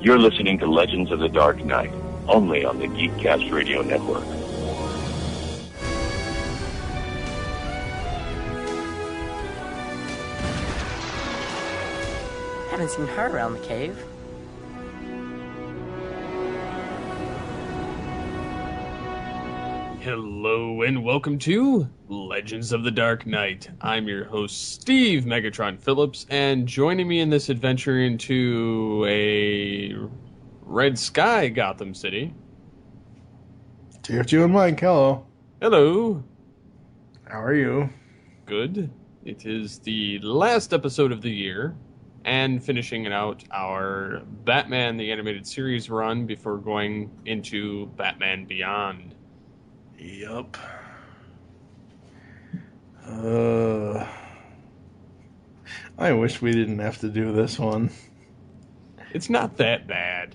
You're listening to Legends of the Dark Knight, only on the Geekcast Radio Network. Haven't seen her around the cave. Hello and welcome to Legends of the Dark Knight. I'm your host, Steve Megatron Phillips, and joining me in this adventure into a red sky Gotham City. TF2 and Mike, hello. Hello. How are you? Good. It is the last episode of the year, and finishing out our Batman the Animated Series run before going into Batman Beyond. Yup. I wish we didn't have to do this one. It's not that bad.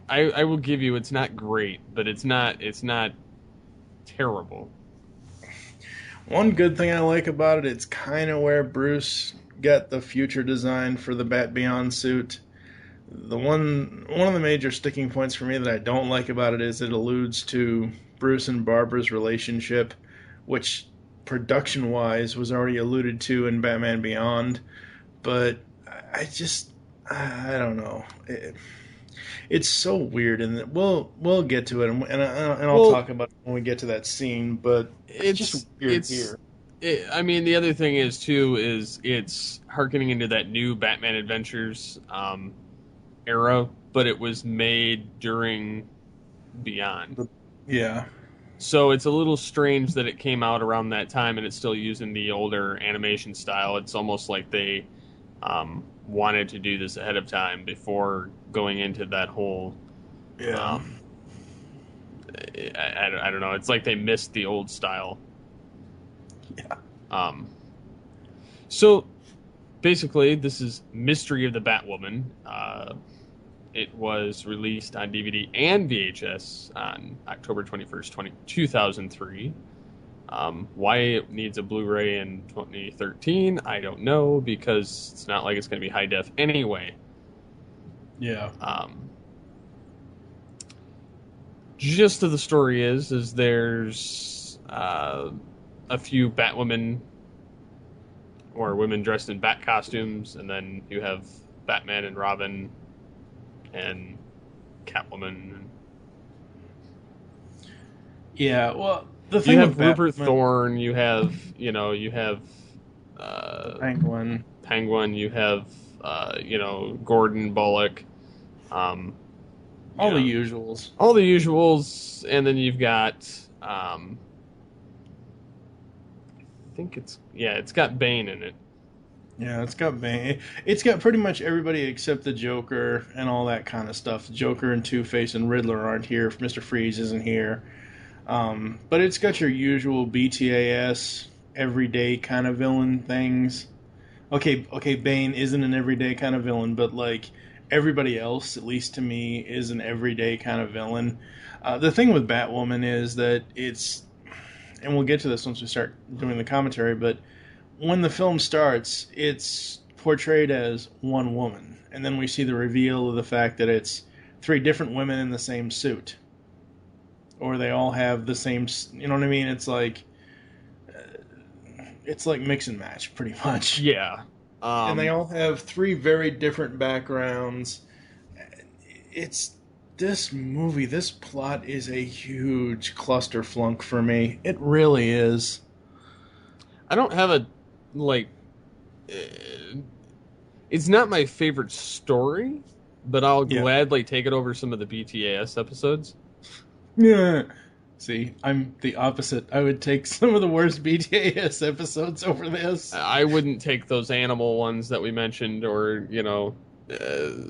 I will give you, it's not great, but it's not terrible. One good thing I like about it, it's kind of where Bruce got the future design for the Bat Beyond suit. One of the major sticking points for me that I don't like about it is it alludes to Bruce and Barbara's relationship, which production-wise was already alluded to in Batman Beyond, but I don't know. It's so weird, and we'll get to it, and I'll talk about it when we get to that scene. But it's just weird here. I mean, the other thing is it's harkening into that new Batman Adventures era, but it was made during Beyond. Yeah. So it's a little strange that it came out around that time, and it's still using the older animation style. It's almost like they wanted to do this ahead of time before going into that whole I don't know, it's like they missed the old style. So basically this is Mystery of the Batwoman. It was released on DVD and VHS on October 21st, 2003. Why it needs a Blu-ray in 2013, I don't know, because it's not like it's going to be high def anyway. Yeah. Gist of the story is there's a few Batwomen or women dressed in bat costumes, and then you have Batman and Robin and Catwoman. Yeah, well, the thing you have with Rupert Batman, Thorne, you have Penguin, you have Gordon Bullock, all the usuals, and then you've got I think it's got Bane in it. Yeah, it's got Bane. It's got pretty much everybody except the Joker and all that kind of stuff. The Joker and Two-Face and Riddler aren't here. Mr. Freeze isn't here. But it's got your usual BTAS, everyday kind of villain things. Okay, Bane isn't an everyday kind of villain, but like everybody else, at least to me, is an everyday kind of villain. The thing with Batwoman is that it's, and we'll get to this once we start doing the commentary, but when the film starts, it's portrayed as one woman, and then we see the reveal of the fact that it's three different women in the same suit, or they all have the same. You know what I mean? It's like mix and match, pretty much. Yeah, and they all have three very different backgrounds. This plot is a huge clusterflunk for me. It really is. I don't have it's not my favorite story, but I'll gladly take it over some of the BTAS episodes. Yeah. See, I'm the opposite. I would take some of the worst BTAS episodes over this. I wouldn't take those animal ones that we mentioned, or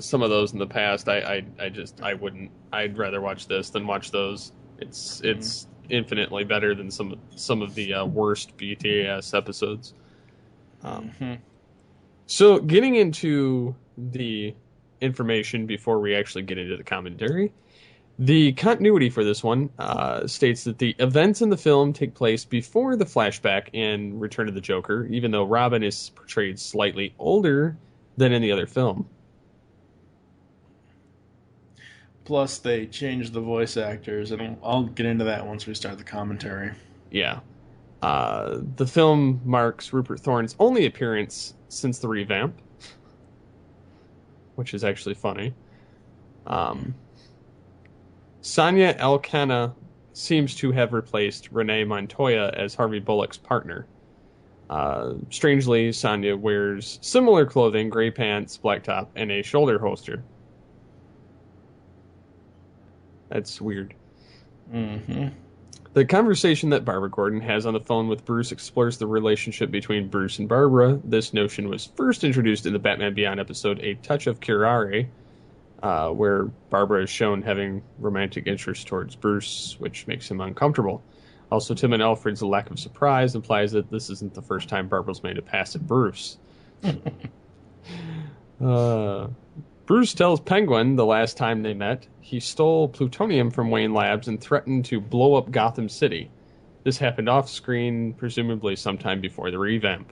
some of those in the past. I wouldn't. I'd rather watch this than watch those. It's infinitely better than some of the worst BTAS episodes. So getting into the information before we actually get into the commentary, the continuity for this one states that the events in the film take place before the flashback in Return of the Joker, even though Robin is portrayed slightly older than in the other film. Plus, they changed the voice actors, and I'll get into that once we start the commentary. Yeah. The film marks Rupert Thorne's only appearance since the revamp, which is actually funny. Sonia Elkanah seems to have replaced Renee Montoya as Harvey Bullock's partner. Strangely, Sonia wears similar clothing, gray pants, black top, and a shoulder holster. That's weird. Mm-hmm. The conversation that Barbara Gordon has on the phone with Bruce explores the relationship between Bruce and Barbara. This notion was first introduced in the Batman Beyond episode A Touch of Curare, where Barbara is shown having romantic interest towards Bruce, which makes him uncomfortable. Also, Tim and Alfred's lack of surprise implies that this isn't the first time Barbara's made a pass at Bruce. Bruce tells Penguin the last time they met, he stole plutonium from Wayne Labs and threatened to blow up Gotham City. This happened off-screen, presumably sometime before the revamp.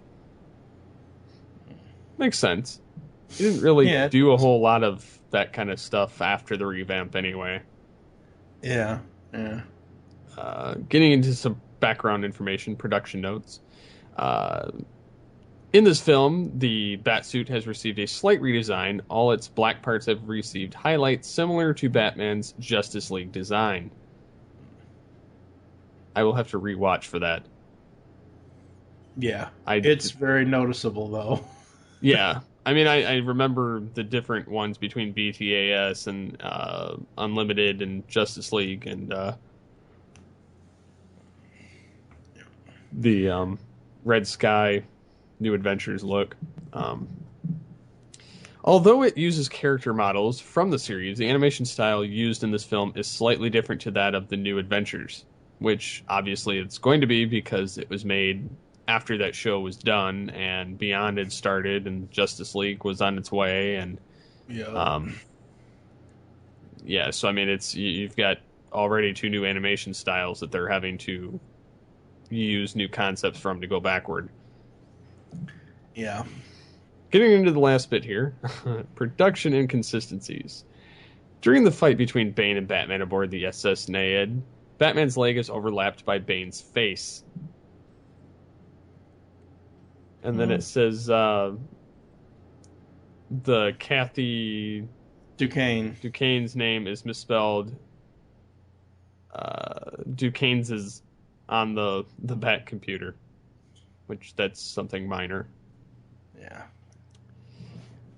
Makes sense. He didn't really do a whole lot of that kind of stuff after the revamp anyway. Yeah. Getting into some background information, production notes. In this film, the Batsuit has received a slight redesign. All its black parts have received highlights similar to Batman's Justice League design. I will have to rewatch for that. Yeah. It's very noticeable, though. Yeah. I mean, I remember the different ones between BTAS and Unlimited and Justice League and the Red Sky New Adventures look. Although it uses character models from the series, the animation style used in this film is slightly different to that of the New Adventures, which obviously it's going to be because it was made after that show was done and Beyond had started and Justice League was on its way. And so I mean, you've got already two new animation styles that they're having to use new concepts from to go backward. Yeah. Getting into the last bit here, production inconsistencies. During the fight between Bane and Batman aboard the SS Naiad, Batman's leg is overlapped by Bane's face. And then it says the Kathy Duquesne's name is misspelled. Duquesne's is on the Bat computer, which that's something minor. Yeah.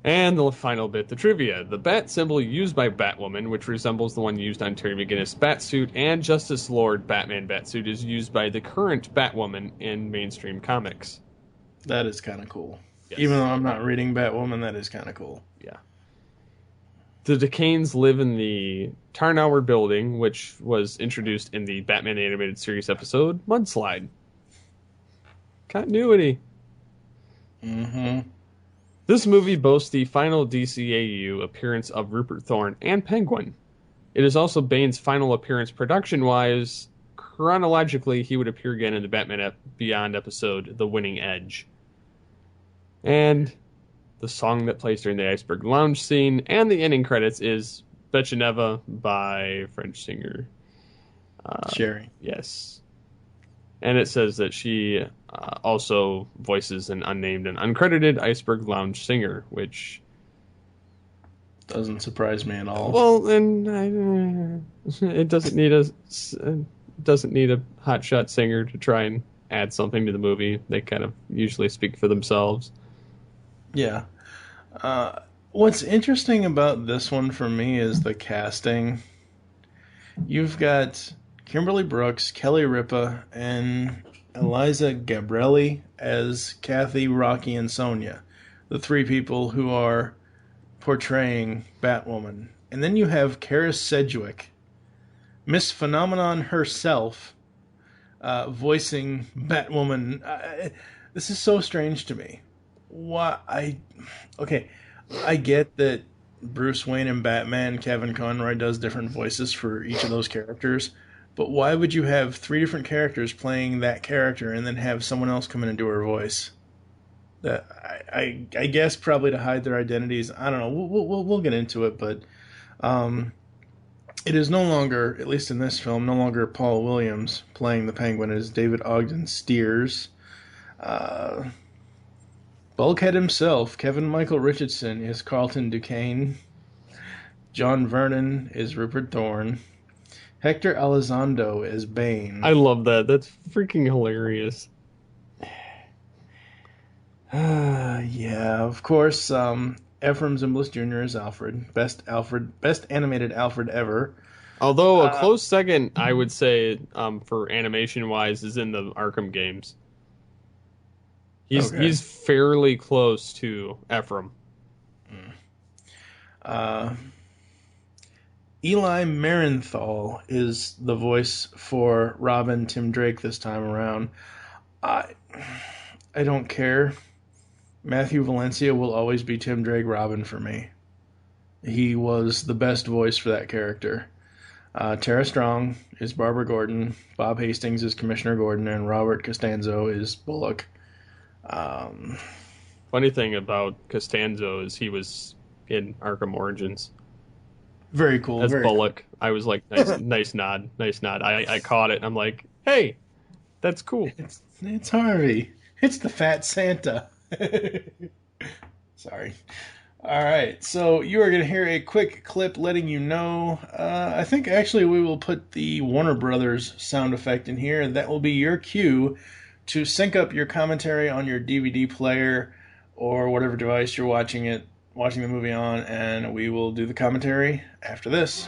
And the final bit, the trivia. The bat symbol used by Batwoman, which resembles the one used on Terry McGinnis' Batsuit, and Justice Lord Batman Batsuit is used by the current Batwoman in mainstream comics. That is kind of cool. Yes. Even though I'm not reading Batwoman, that is kind of cool. Yeah. The Duquesnes live in the Tarnower building, which was introduced in the Batman Animated Series episode, Mudslide. Continuity. Mm-hmm. This movie boasts the final DCAU appearance of Rupert Thorne and Penguin. It is also Bane's final appearance production-wise. Chronologically, he would appear again in the Batman Beyond episode, The Winning Edge. And the song that plays during the Iceberg Lounge scene and the ending credits is Betcheneva by French singer Sherry. Yes. And it says that she also voices an unnamed and uncredited Iceberg Lounge singer, which doesn't surprise me at all. Well, and it doesn't need a hotshot singer to try and add something to the movie. They kind of usually speak for themselves. Yeah. What's interesting about this one for me is the casting. You've got Kimberly Brooks, Kelly Ripa, and Eliza Gabrielli as Kathy, Rocky, and Sonia, the three people who are portraying Batwoman. And then you have Kara Sedgwick, Miss Phenomenon herself, voicing Batwoman. This is so strange to me. I get that Bruce Wayne and Batman, Kevin Conroy does different voices for each of those characters, but why would you have three different characters playing that character and then have someone else come in and do her voice? That I guess probably to hide their identities. I don't know. We'll get into it, but It is no longer, at least in this film, no longer Paul Williams playing the Penguin. It is David Ogden Stiers. Bulkhead himself, Kevin Michael Richardson, is Carlton Duquesne. John Vernon is Rupert Thorne. Hector Elizondo is Bane. I love that. That's freaking hilarious. Yeah, of course. Ephraim Zimbalist Jr. is Alfred. Best animated Alfred ever. Although a close second, I would say, for animation wise, is in the Arkham games. He's fairly close to Ephraim. Eli Marienthal is the voice for Robin Tim Drake this time around. I don't care. Matthew Valencia will always be Tim Drake Robin for me. He was the best voice for that character. Tara Strong is Barbara Gordon. Bob Hastings is Commissioner Gordon. And Robert Costanzo is Bullock. Funny thing about Costanzo is he was in Arkham Origins. Very cool. As Bullock. Cool. I was like, nice nod. I caught it, and I'm like, hey, that's cool. It's Harvey. It's the Fat Santa. Sorry. All right, so you are going to hear a quick clip letting you know. I think actually we will put the Warner Brothers sound effect in here, and that will be your cue to sync up your commentary on your DVD player or whatever device you're watching the movie on, and we will do the commentary after this.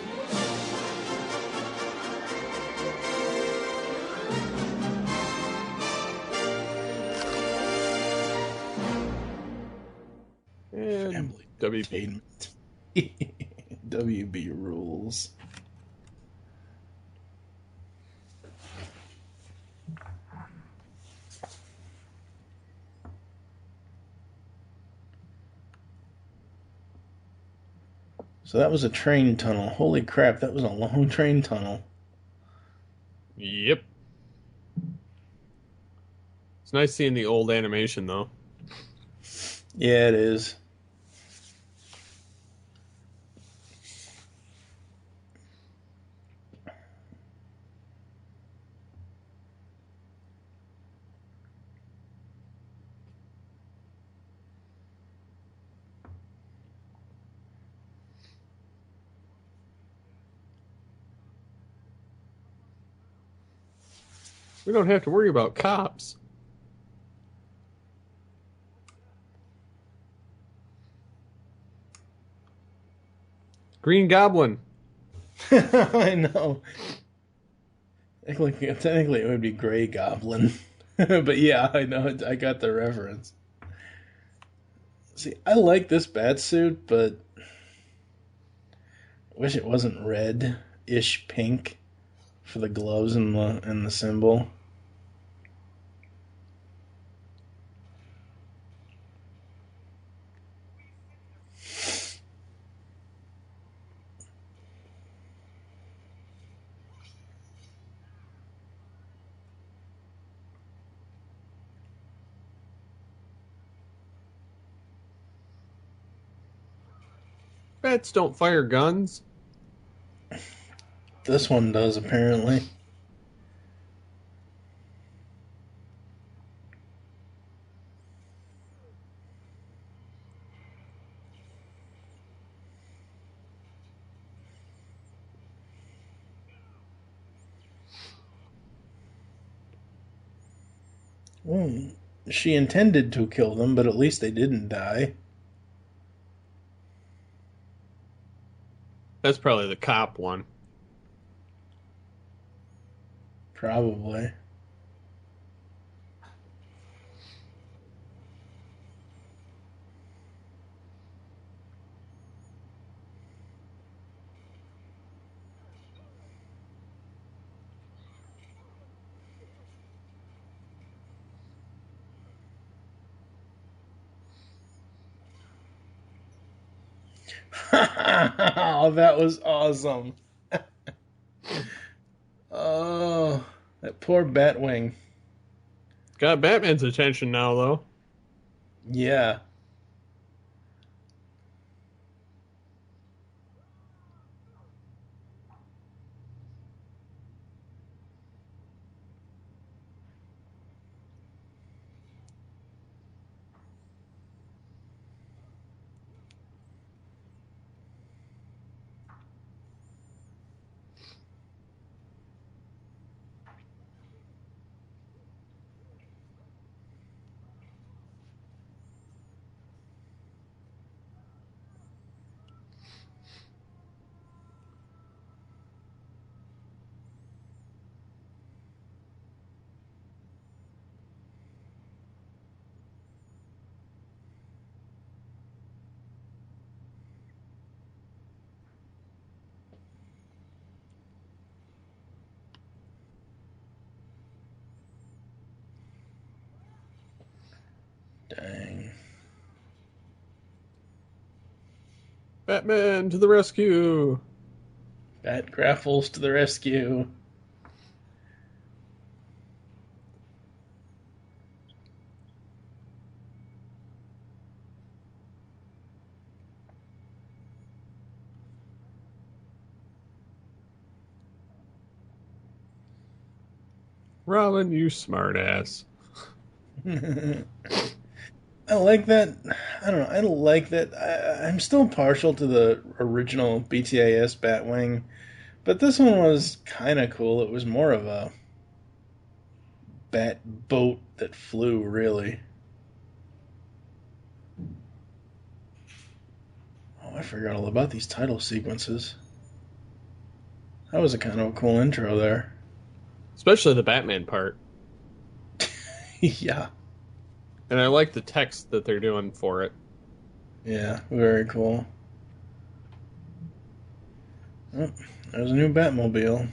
And WB. WB rules. So that was a train tunnel. Holy crap, that was a long train tunnel. Yep. It's nice seeing the old animation, though. Yeah, it is. We don't have to worry about cops. Green Goblin. I know. Technically, it would be Gray Goblin. But yeah, I know. I got the reference. See, I like this batsuit, but I wish it wasn't red-ish pink for the gloves and the symbol. Bats don't fire guns. This one does, apparently. Well, she intended to kill them, but at least they didn't die. That's probably the cop one. Probably. Oh, that was awesome. Oh, that poor Batwing. Got Batman's attention now, though. Yeah. Batman to the rescue! Bat Graffles to the rescue. Robin, you smartass. I like that. I don't know. I like that. I'm still partial to the original BTAS Batwing, but this one was kind of cool. It was more of a bat boat that flew, really. Oh, I forgot all about these title sequences. That was a kind of a cool intro there. Especially the Batman part. Yeah. And I like the text that they're doing for it. Yeah, very cool. Oh, there's a new Batmobile.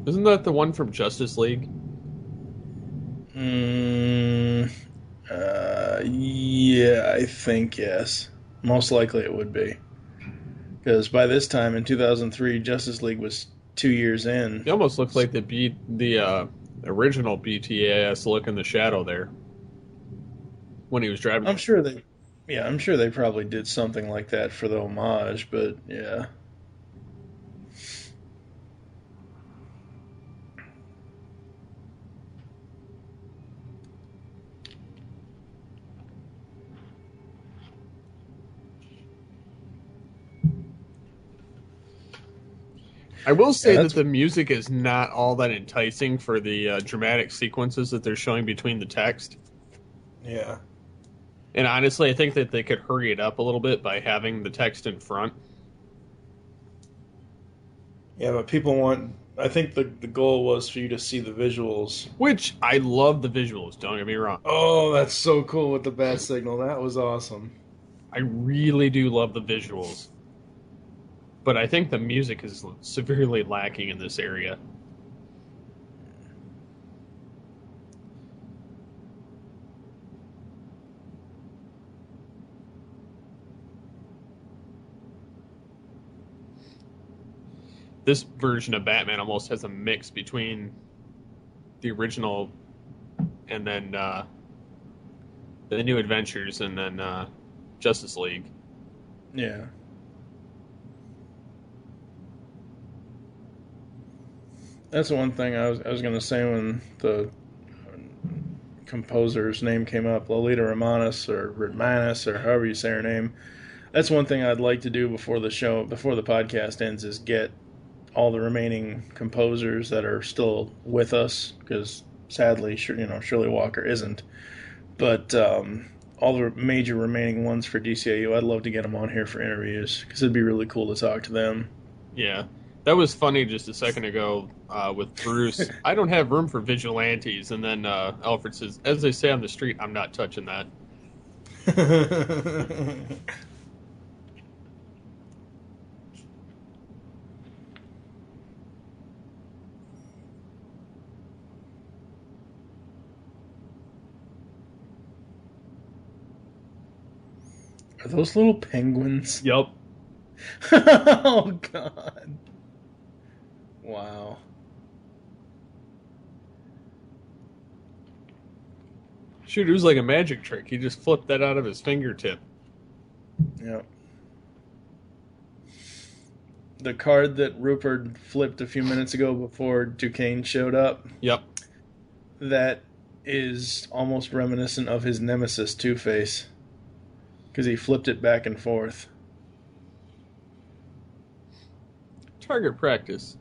Isn't that the one from Justice League? Yeah, I think yes. Most likely it would be. Because by this time in 2003, Justice League was 2 years in. It almost looks like the original BTAS look in the shadow there. When he was driving. I'm sure they probably did something like that for the homage, but yeah. I will say that the music is not all that enticing for the dramatic sequences that they're showing between the text. Yeah. And honestly, I think that they could hurry it up a little bit by having the text in front. Yeah, but people want... I think the goal was for you to see the visuals. Which, I love the visuals, don't get me wrong. Oh, that's so cool with the bat signal. That was awesome. I really do love the visuals. But I think the music is severely lacking in this area. This version of Batman almost has a mix between the original and then the New Adventures and then Justice League. Yeah. That's the one thing I was going to say when the composer's name came up, Lolita Romanis or Ritmanis or however you say her name. That's one thing I'd like to do before the podcast ends is get all the remaining composers that are still with us, because sadly, Shirley Walker isn't. But all the major remaining ones for DCAU, I'd love to get them on here for interviews, because it'd be really cool to talk to them. Yeah. That was funny just a second ago with Bruce. I don't have room for vigilantes. And then Alfred says, as they say on the street, I'm not touching that. Are those little penguins? Yup. Oh, God. Wow. Shoot, it was like a magic trick. He just flipped that out of his fingertip. Yep. The card that Rupert flipped a few minutes ago before Duquesne showed up. Yep. That is almost reminiscent of his nemesis, Two-Face. Because he flipped it back and forth. Target practice.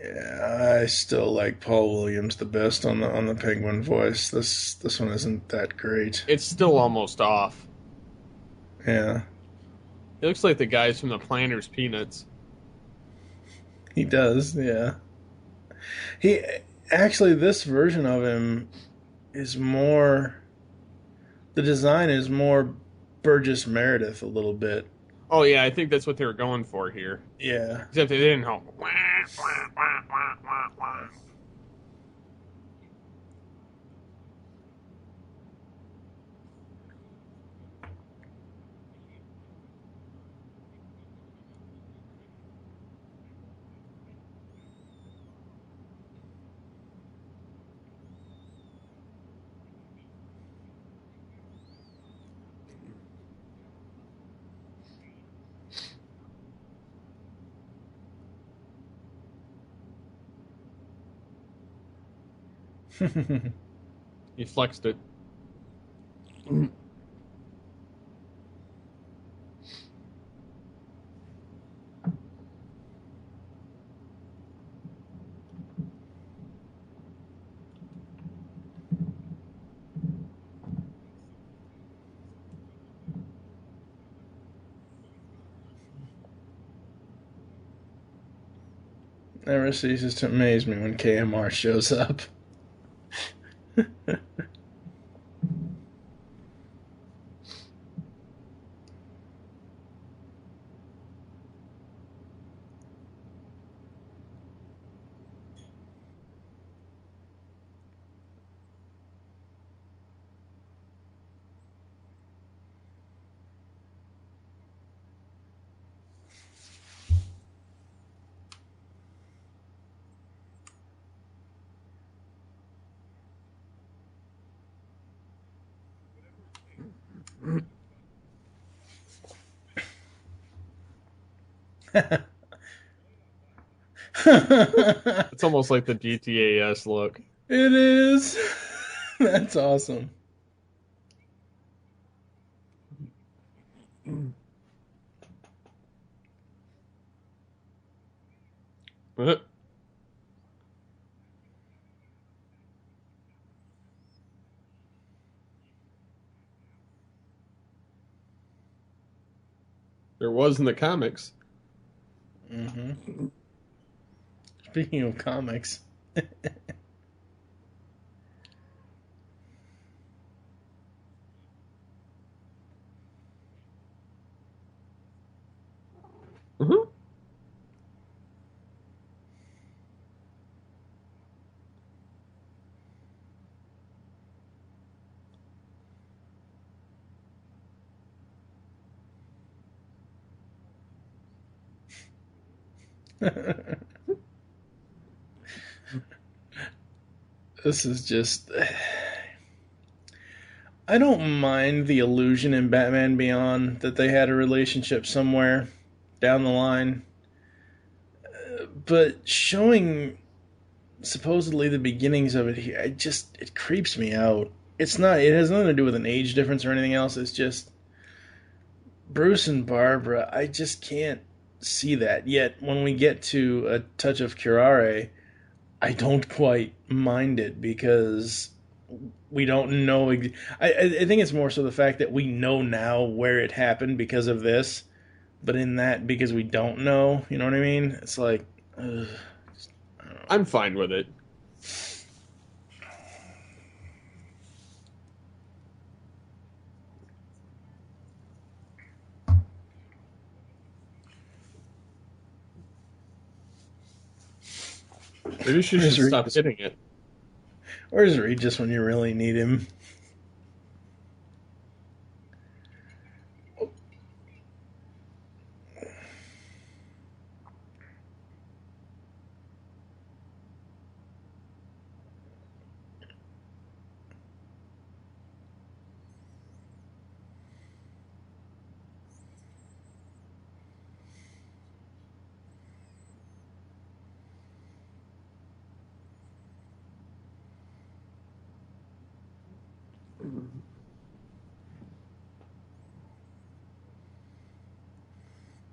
Yeah, I still like Paul Williams the best on the Penguin voice. This one isn't that great. It's still almost off. Yeah. It looks like the guys from the Planters Peanuts. He does, yeah. He actually, this version of him is more... The design is more Burgess Meredith a little bit. Oh, yeah, I think that's what they were going for here. Yeah. Except they didn't go... He flexed it. Never ceases to amaze me when KMR shows up. It's almost like the GTAS look. It is. That's awesome. There was in the comics. Mm-hmm. Speaking of comics. Mm-hmm. This is just... I don't mind the illusion in Batman Beyond that they had a relationship somewhere down the line. But showing supposedly the beginnings of it here, it creeps me out. It has nothing to do with an age difference or anything else. It's just Bruce and Barbara. I just can't see that. Yet when we get to A Touch of Curare, I don't quite mind it because we don't know. I think it's more so the fact that we know now where it happened because of this, but in that, because we don't know, you know what I mean? It's like, ugh, I'm fine with it. Maybe she should stop hitting it. Where's Regis when you really need him?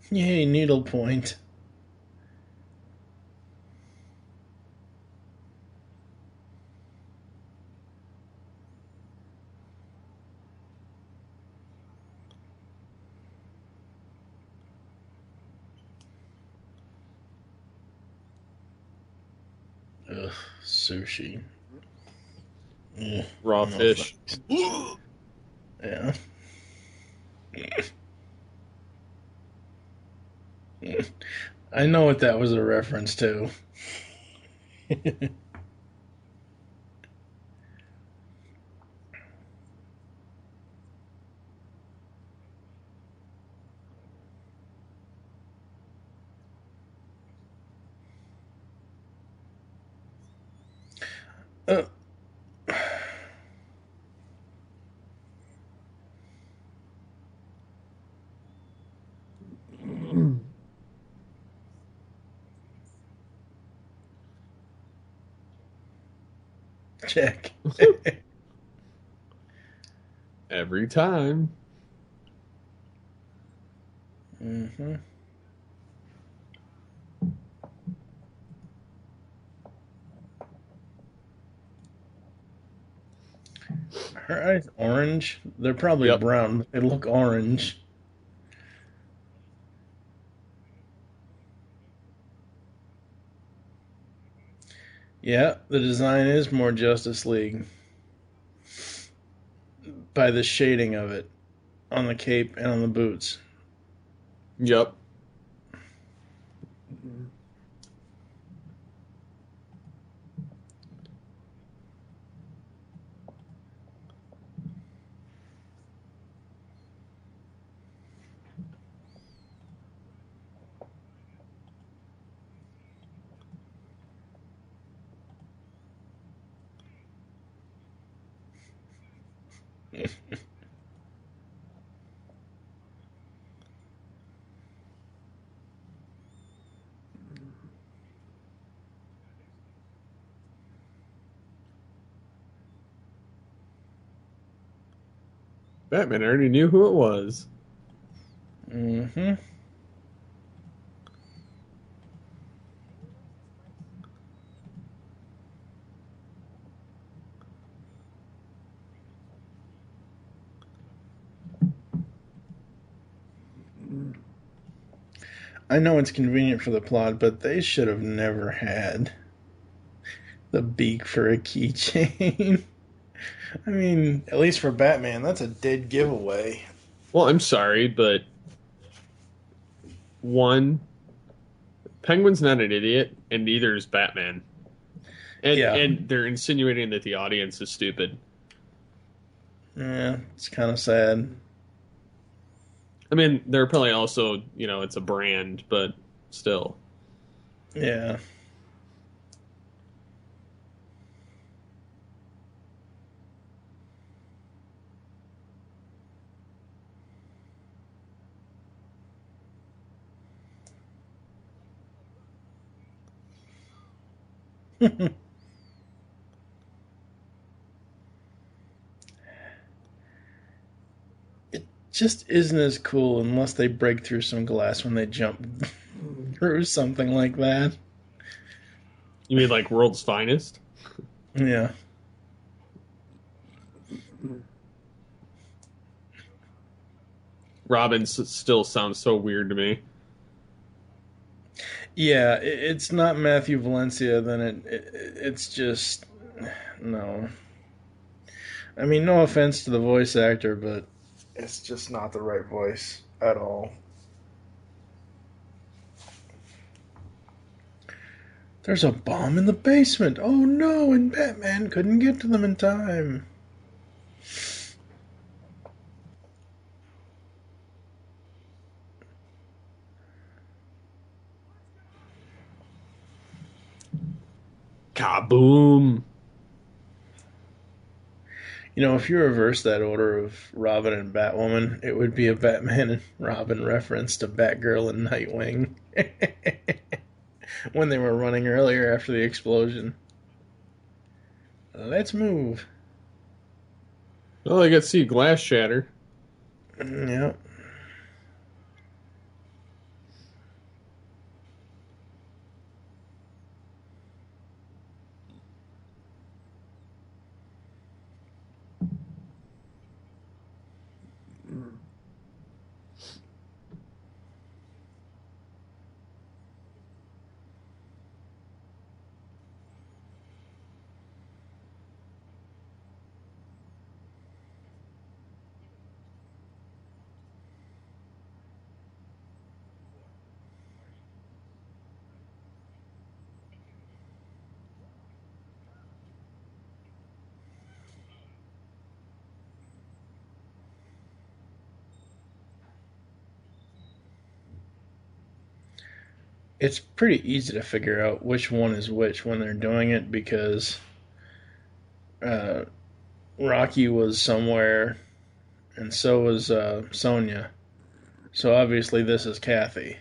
Yay, needlepoint. Ugh, sushi. Ugh, Raw fish. Yeah. I know what that was a reference to. uh, Check. Every time. Mm-hmm. Her eyes orange? They're probably Yep. brown, but they look orange. Yeah, the design is more Justice League by the shading of it on the cape and on the boots. Yep. Batman already knew who it was. Mm-hmm. I know it's convenient for the plot, but they should have never had the beak for a keychain. I mean, at least for Batman, that's a dead giveaway. Well, I'm sorry, but one, Penguin's not an idiot, and neither is Batman. And they're insinuating that the audience is stupid. Yeah, it's kind of sad. I mean, they're probably also, it's a brand, but still. Yeah. It just isn't as cool unless they break through some glass when they jump through something like that. You mean like World's Finest? Yeah. Robin still sounds so weird to me. Yeah, it's not Matthew Valencia, then it's just no. I mean, no offense to the voice actor, but it's just not the right voice at all. There's a bomb in the basement. Oh no, and Batman couldn't get to them in time. Kaboom! You know, if you reverse that order of Robin and Batwoman, it would be a Batman and Robin reference to Batgirl and Nightwing when they were running earlier after the explosion. Let's move. Well, I got to see glass shatter. Yep. It's pretty easy to figure out which one is which when they're doing it because uh, Rocky was somewhere and so was Sonia. So obviously this is Kathy.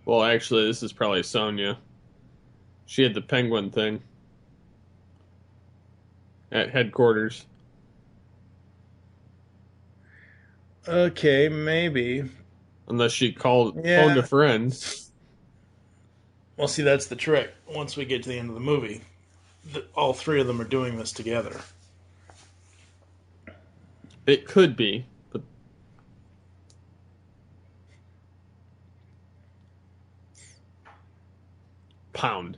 Well, actually, this is probably Sonya. She had the penguin thing at headquarters. Okay, maybe. Unless she phoned a Yeah. friend. Well, see, that's the trick. Once we get to the end of the movie, all three of them are doing this together. It could be, but pound.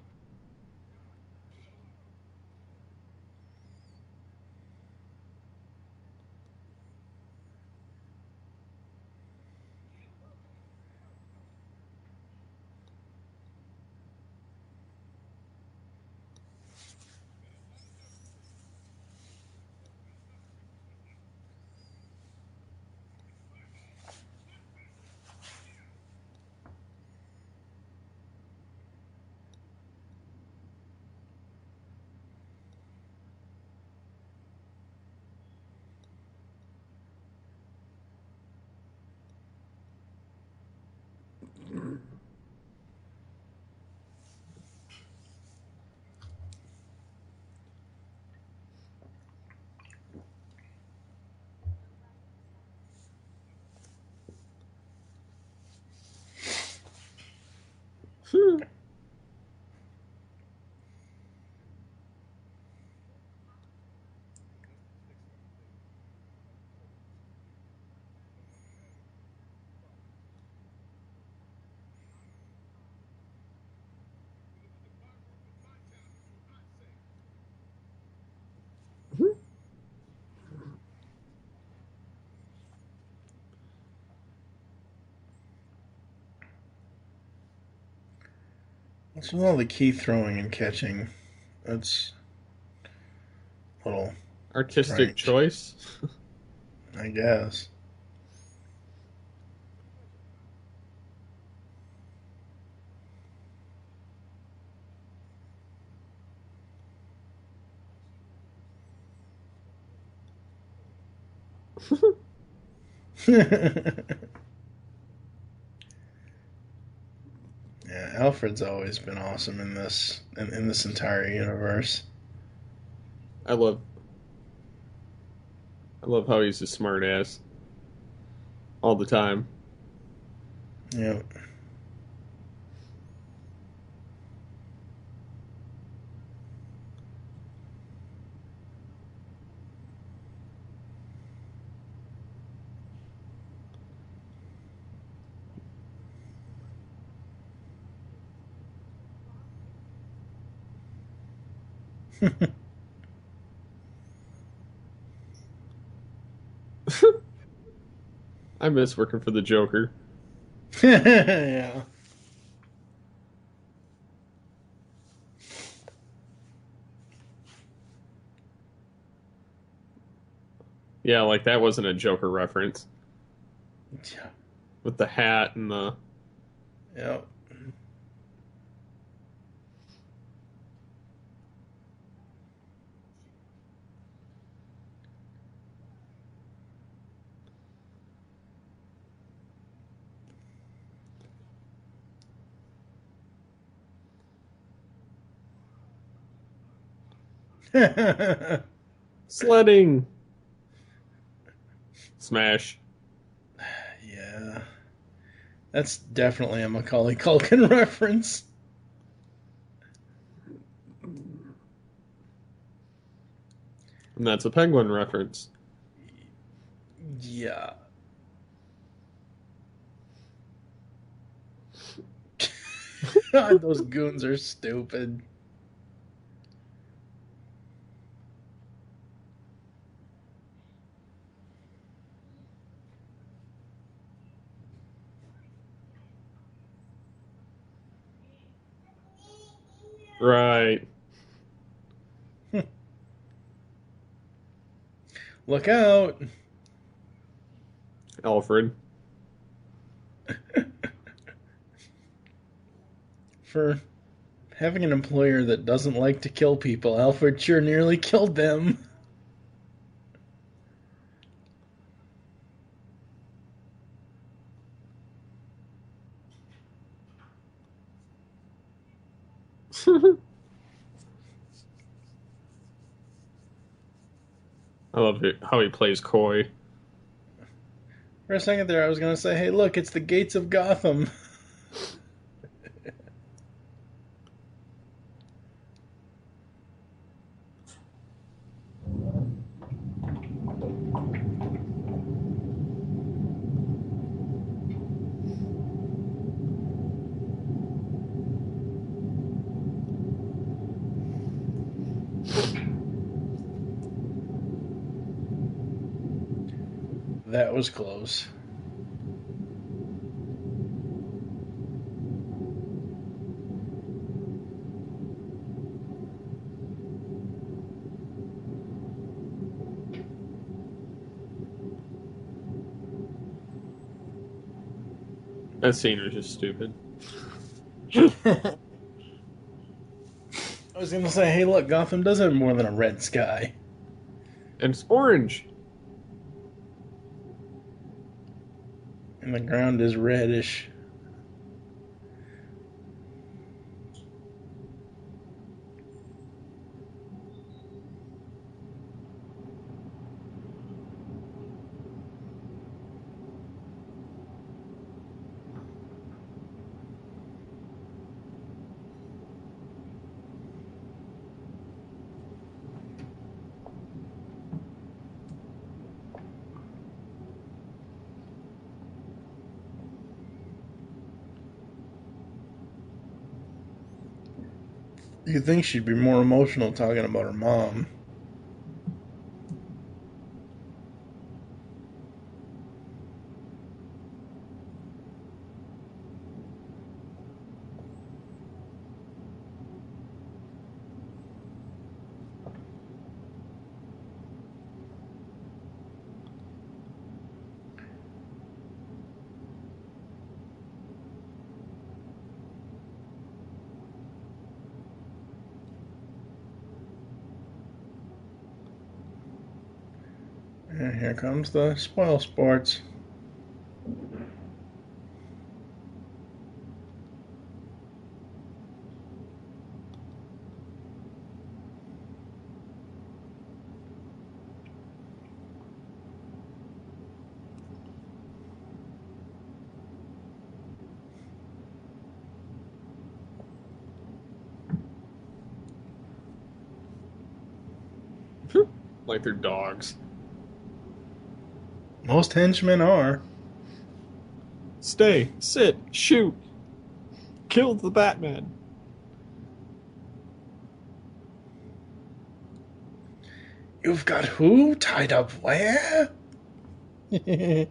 What's with all the key throwing and catching? That's a little Artistic strange, choice. I guess. Yeah, Alfred's always been awesome in this entire universe. I love I love how he's a smart ass all the time. Yep. I miss working for the Joker. Yeah. Yeah, like that wasn't a Joker reference with the hat and the. Yep. Sledding. Smash. Yeah. That's definitely a Macaulay Culkin reference. And that's a Penguin reference. Yeah. God, those goons are stupid. Right. Look out. Alfred. For having an employer that doesn't like to kill people, Alfred sure nearly killed them. I love it, how he plays coy. For a second there, I was going to say, hey, look, it's the gates of Gotham. That was close. That scene was just stupid. I was going to say, hey, look, Gotham does have more than a red sky. And it's orange. And the ground is reddish. You'd think she'd be more emotional talking about her mom. And here comes the spoil sports. Like they're dogs. Most henchmen are. Stay, sit, shoot. Kill the Batman. You've got who tied up where? Yeah,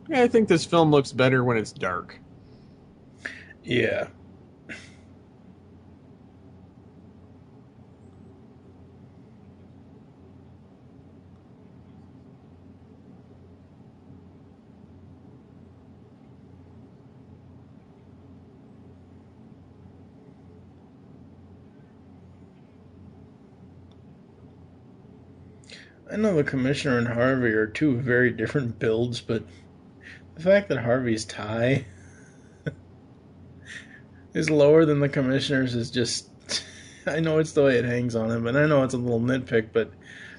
I think this film looks better when it's dark. Yeah. I know the Commissioner and Harvey are two very different builds, but the fact that Harvey's tie is lower than the Commissioner's is just... I know it's the way it hangs on him, and I know it's a little nitpick, but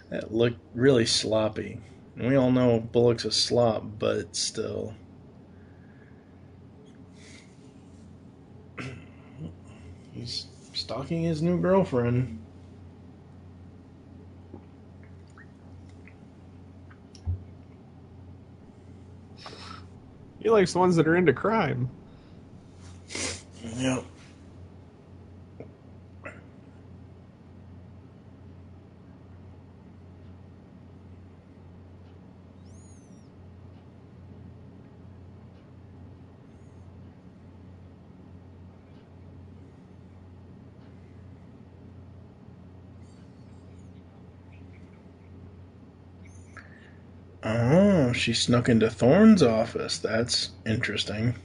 that looked really sloppy. And we all know Bullock's a slop, but still. He's stalking his new girlfriend. He likes the ones that are into crime. Yep. Oh, she snuck into Thorne's office. That's interesting.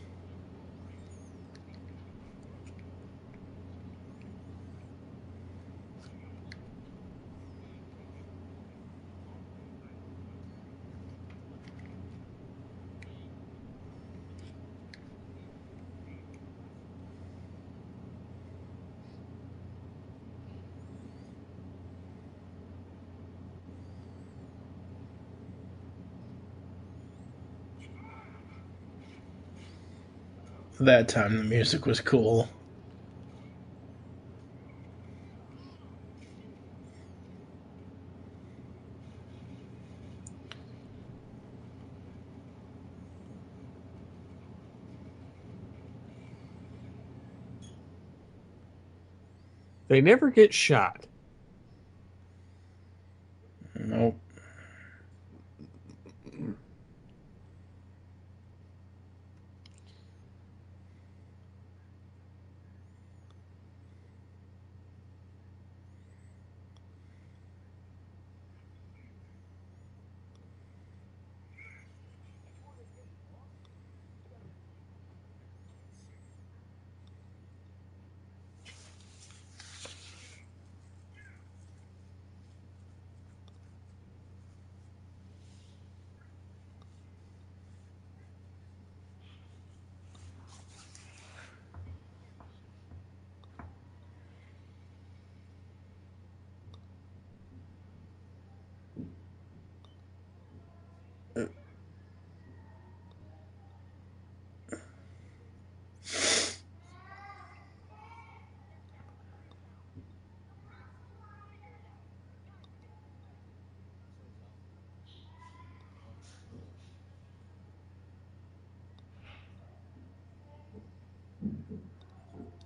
that time the music was cool. They never get shot. Nope.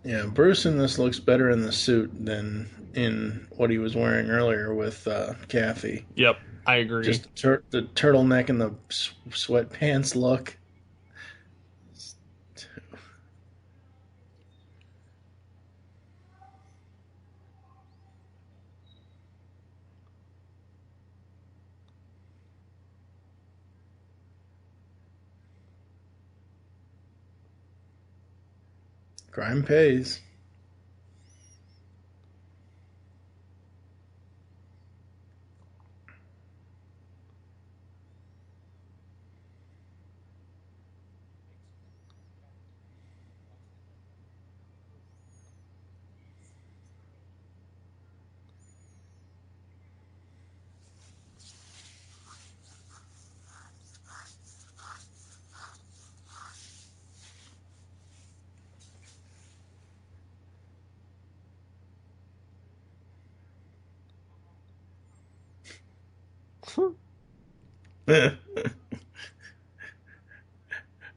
Yeah, Bruce in this looks better in the suit than in what he was wearing earlier with Kathy. Yep, I agree. Just the turtleneck and the sweatpants look. Crime pays.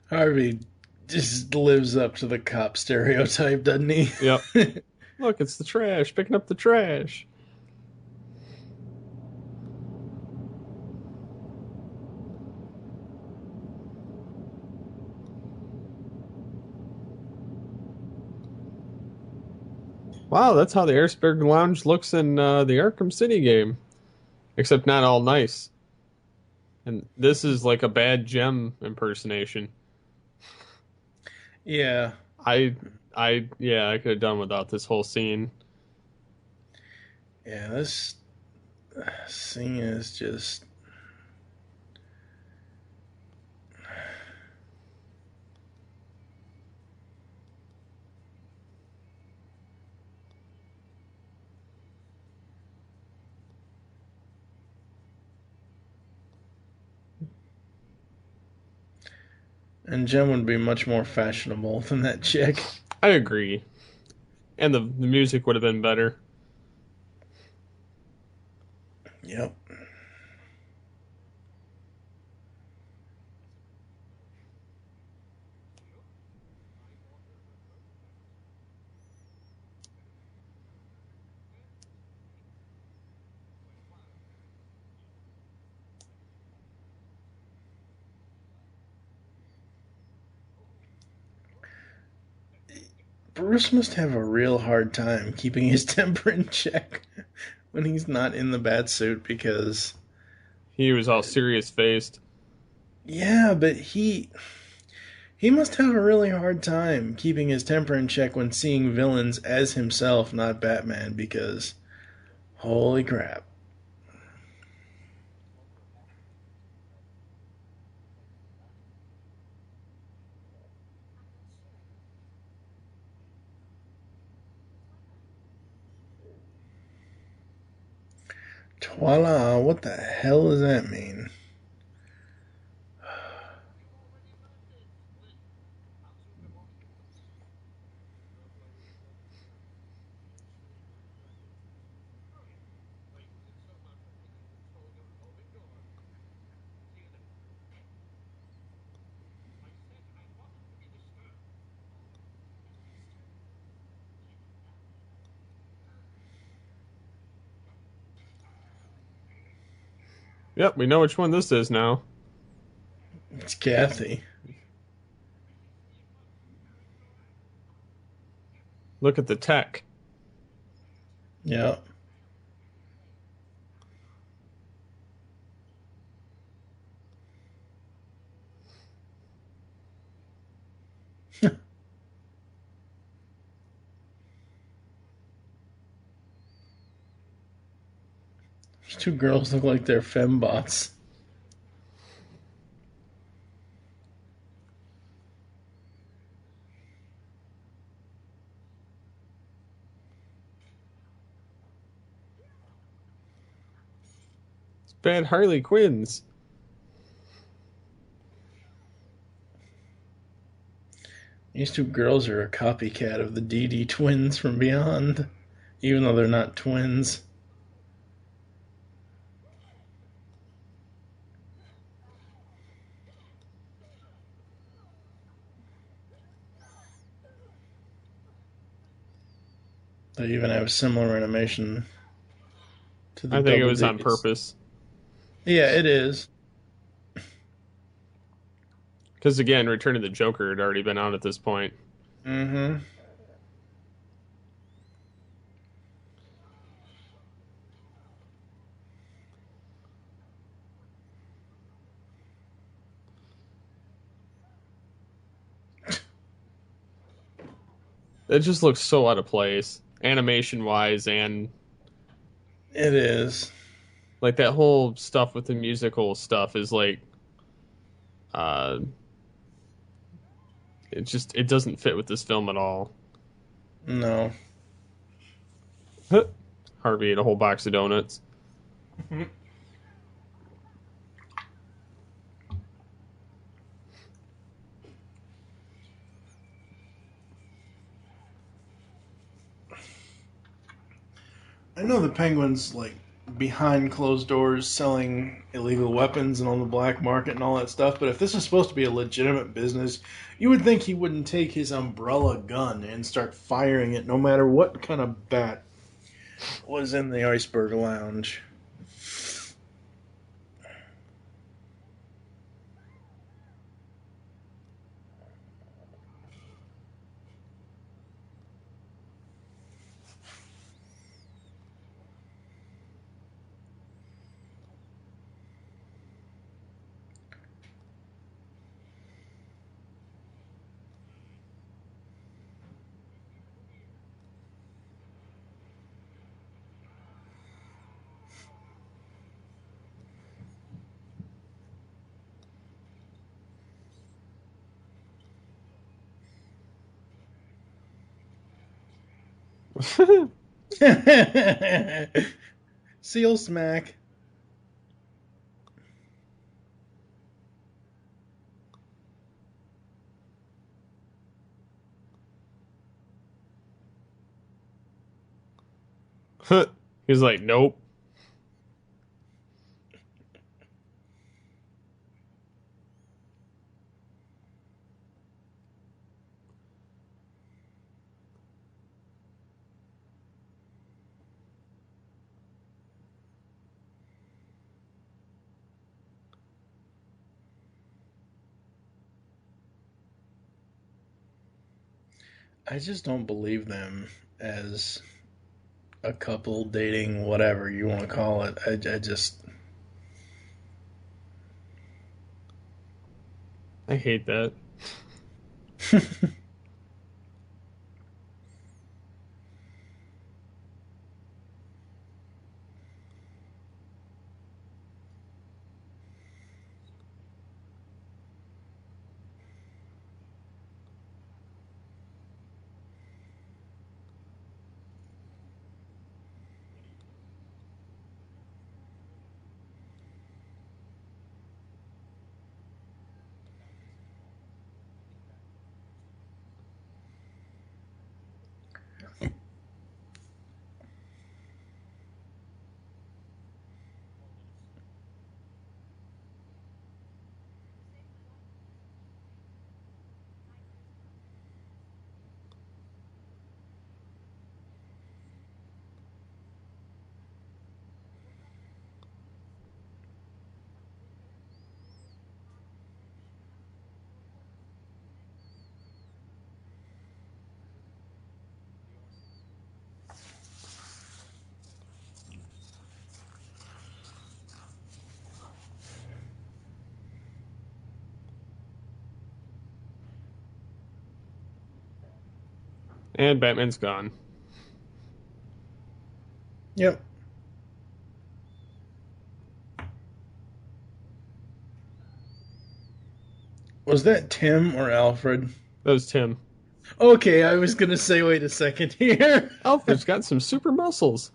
Harvey just lives up to the cop stereotype, doesn't he? Yep. Look, it's the trash. Picking up the trash. Wow, that's how the Airsberg Lounge looks in the Arkham City game. Except not all nice. And this is like a bad gem impersonation. Yeah. I could have done without this whole scene. Yeah, this scene is just... And Jem would be much more fashionable than that chick. I agree. And the music would have been better. Yep. Bruce must have a real hard time keeping his temper in check when he's not in the bat suit because... He was all serious-faced. Yeah, but he must have a really hard time keeping his temper in check when seeing villains as himself, not Batman, because holy crap. Voila, what the hell does that mean? Yep, we know which one this is now. It's Kathy. Look at the tech. Yep. These two girls look like they're fembots. It's bad Harley Quinns. These two girls are a copycat of the DD twins from Beyond, even though they're not twins. They even have similar animation to the I think it Double was on Ds. purpose. Yeah, it is. Because again, Return of the Joker had already been out at this point. Mm-hmm. It just looks so out of place, animation-wise, and It is. like that whole stuff with the musical stuff is like, it doesn't fit with this film at all. No. Harvey ate a whole box of donuts. I know the Penguin's like behind closed doors selling illegal weapons and on the black market and all that stuff, but if this is supposed to be a legitimate business, you would think he wouldn't take his umbrella gun and start firing it no matter what kind of bat was in the Iceberg Lounge. Seal smack. He's like, nope. I just don't believe them as a couple dating, whatever you want to call it. I just. I hate that. And Batman's gone. Yep. Was that Tim or Alfred? That was Tim. Okay, I was going to say, wait a second here. Alfred's got some super muscles.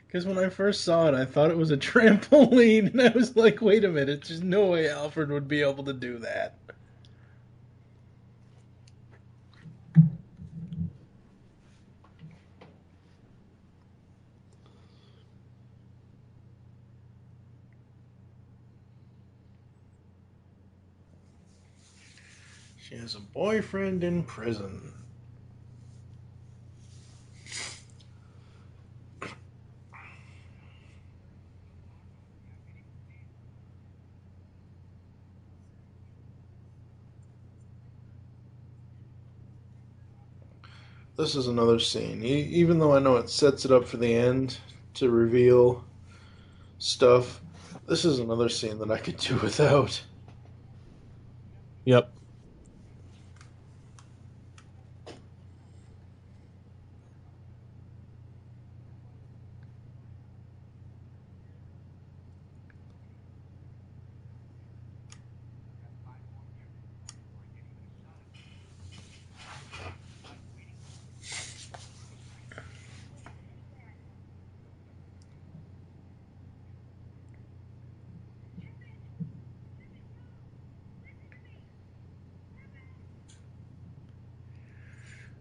Because when I first saw it, I thought it was a trampoline, and I was like, wait a minute, there's no way Alfred would be able to do that. She has a boyfriend in prison. This is another scene. Even though I know it sets it up for the end to reveal stuff, this is another scene that I could do without. Yep.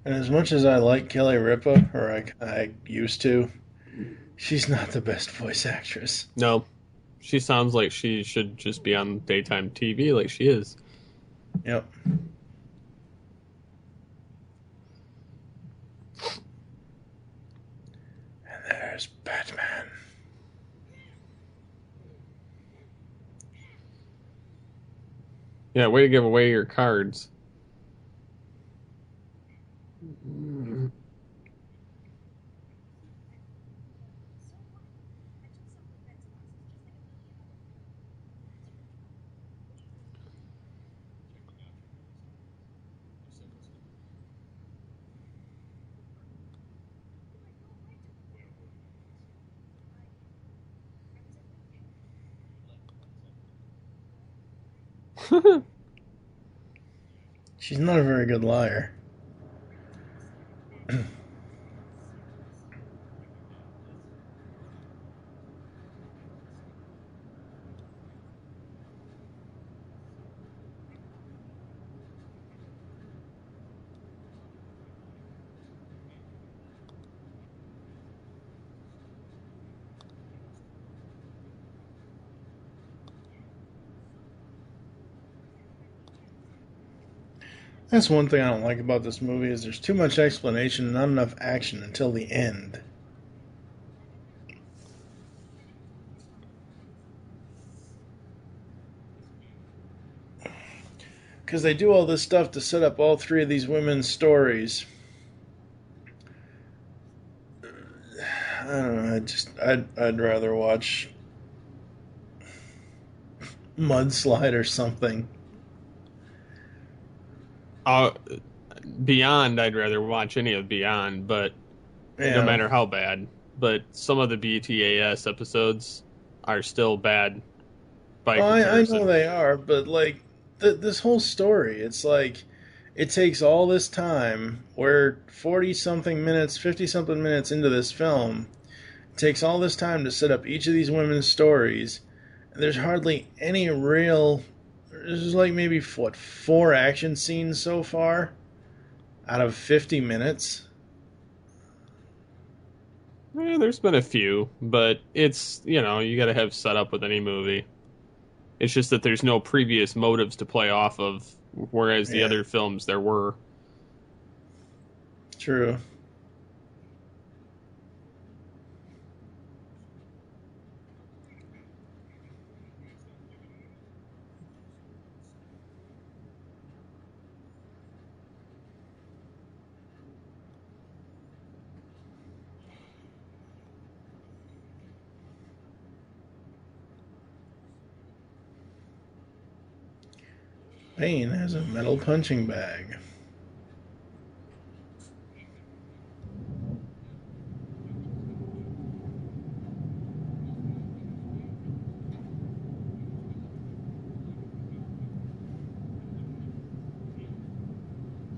And as much as I like Kelly Ripa, or I used to, she's not the best voice actress. No. She sounds like she should just be on daytime TV like she is. Yep. And there's Batman. Yeah, way to give away your cards. She's not a very good liar. That's one thing I don't like about this movie is there's too much explanation and not enough action until the end. Because they do all this stuff to set up all three of these women's stories. I don't know. I'd rather watch Mudslide or something. Beyond, I'd rather watch any of Beyond, but Yeah. no matter how bad. But some of the BTAS episodes are still bad by comparison. I know they are, but like this whole story, it's like it takes all this time. We're 40 something minutes, 50 something minutes into this film. It takes all this time to set up each of these women's stories. And there's hardly any real. There's like maybe what 4 action scenes so far out of 50 minutes. There's been a few, but it's, you got to have setup with any movie. It's just that there's no previous motives to play off of, whereas the other films there were. True. Bane has a metal punching bag.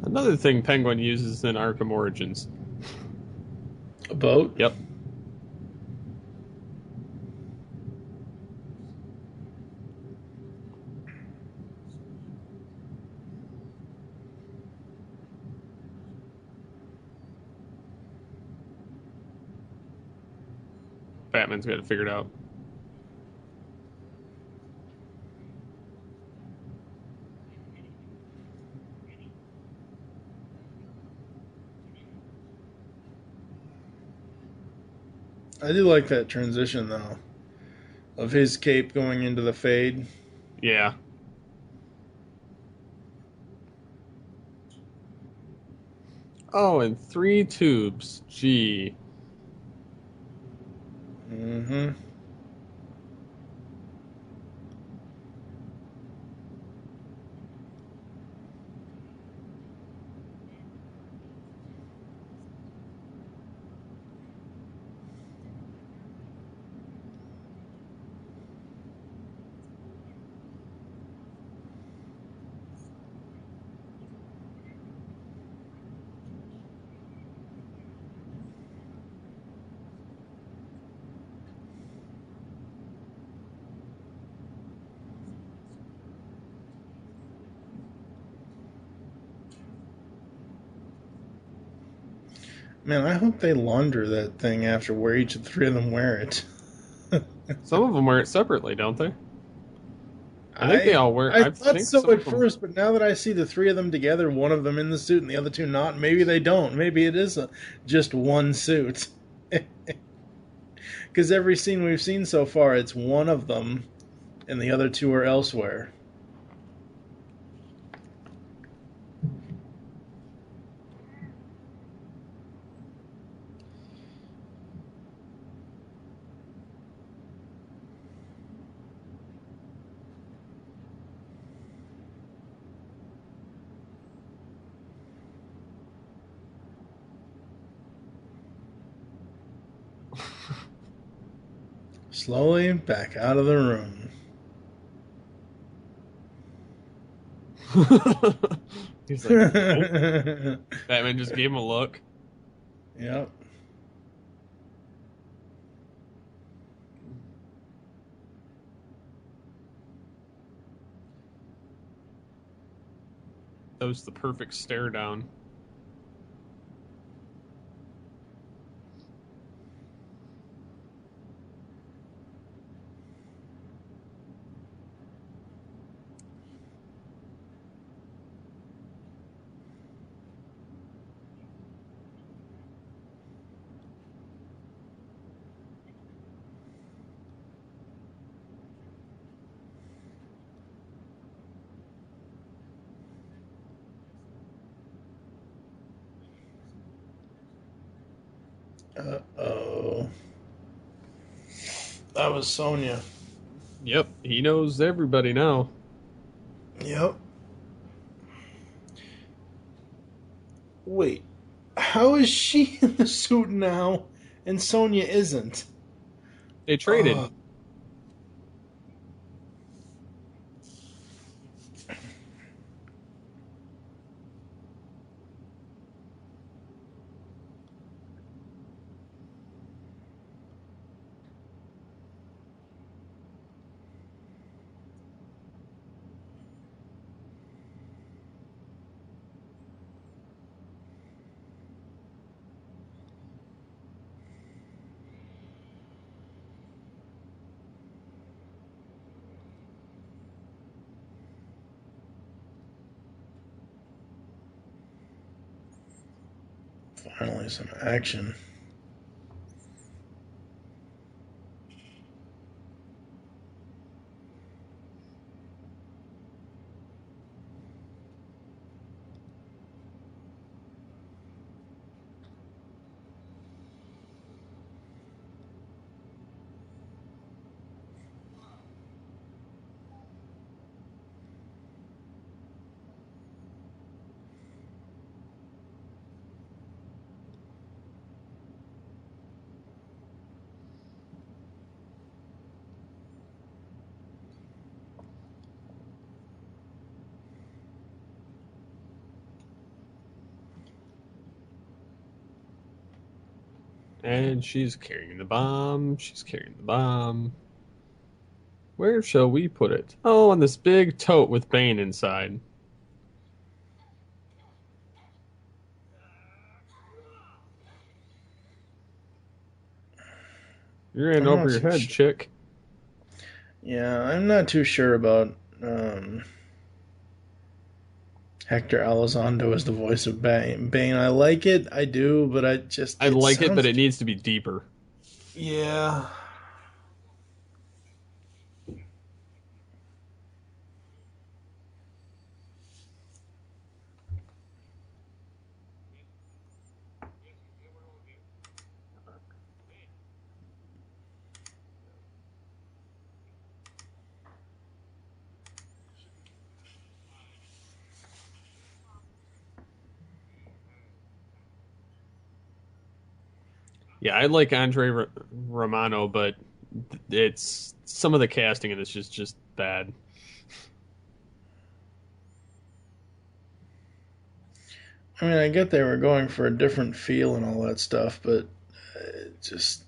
Another thing Penguin uses in Arkham Origins. A boat? Yep. Batman's got it figured out. I do like that transition, though, of his cape going into the fade. Yeah. Oh, and 3 tubes. Gee. Mm-hmm. Man, I hope they launder that thing after where each of the 3 of them wear it. Some of them wear it separately, don't they? I think they all wear. I I thought think so some at of them. first, but now that I see the 3 of them together, one of them in the suit and the other 2 not, maybe they don't. Maybe it is just one suit. Because every scene we've seen so far, it's one of them, and the other 2 are elsewhere. Slowly back out of the room. He's like, nope. Batman just gave him a look. Yep. That was the perfect stare down. Uh-oh. That was Sonya. Yep, he knows everybody now. Yep. Wait, how is she in the suit now and Sonya isn't? They traded. Finally, some action. And she's carrying the bomb. She's carrying the bomb. Where shall we put it? Oh, on this big tote with Bane inside. You're in over your head, chick. Yeah, I'm not too sure about Hector Elizondo as the voice of Bane. I like it, I do, but I like it, but it needs to be deeper. Yeah. Yeah, I like Andre Romano, but it's some of the casting in this is just bad. I mean, I get they were going for a different feel and all that stuff, but just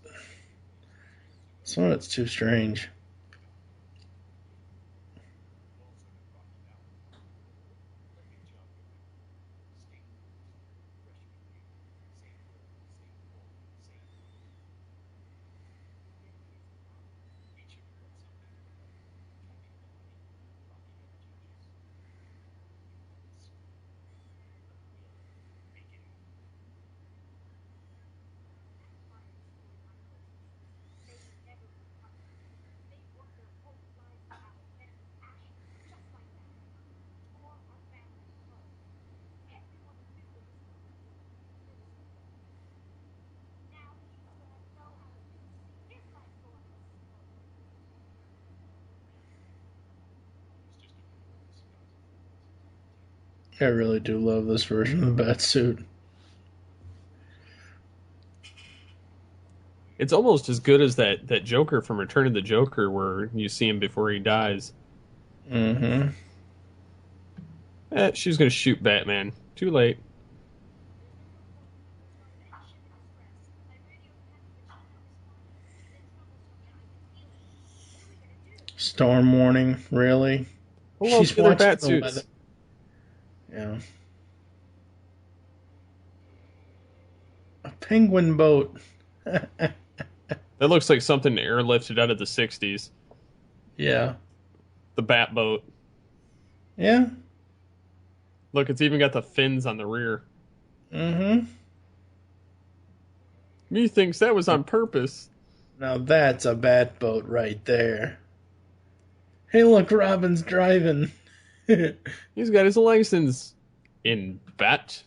some of it's too strange. I really do love this version of the Batsuit. It's almost as good as that Joker from Return of the Joker, where you see him before he dies. Mm-hmm. She's gonna shoot Batman. Too late. Storm warning, really? Hello, She's killer watching bat the weather. suits. Yeah. A penguin boat. That looks like something airlifted out of the '60s. Yeah. The Bat boat. Yeah. Look, it's even got the fins on the rear. Mm-hmm. Methinks that was on purpose. Now that's a bat boat right there. Hey, look, Robin's driving. He's got his license in Bat.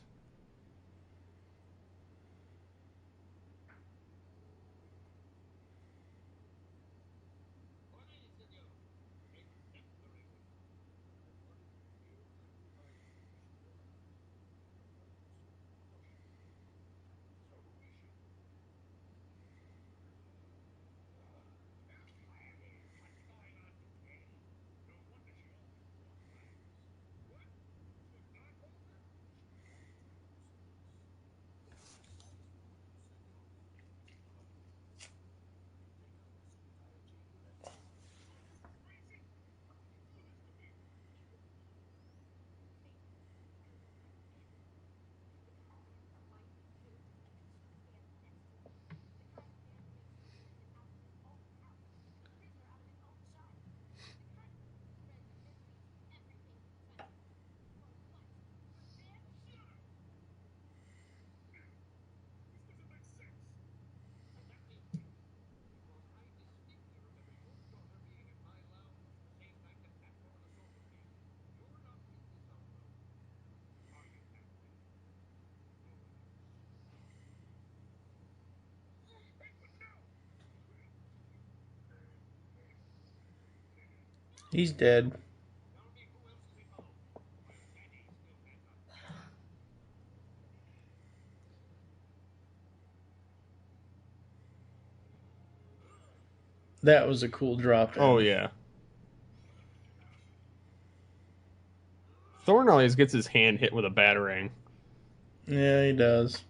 He's dead. That was a cool drop in. Oh, yeah. Thorne always gets his hand hit with a batarang. Yeah, he does.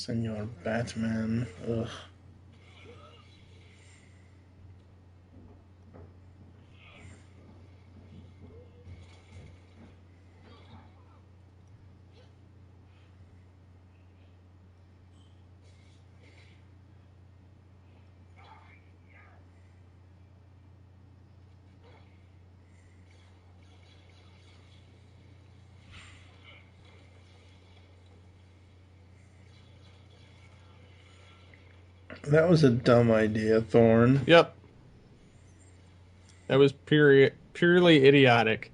Senor Batman. Ugh. That was a dumb idea, Thorne. Yep. That was purely idiotic.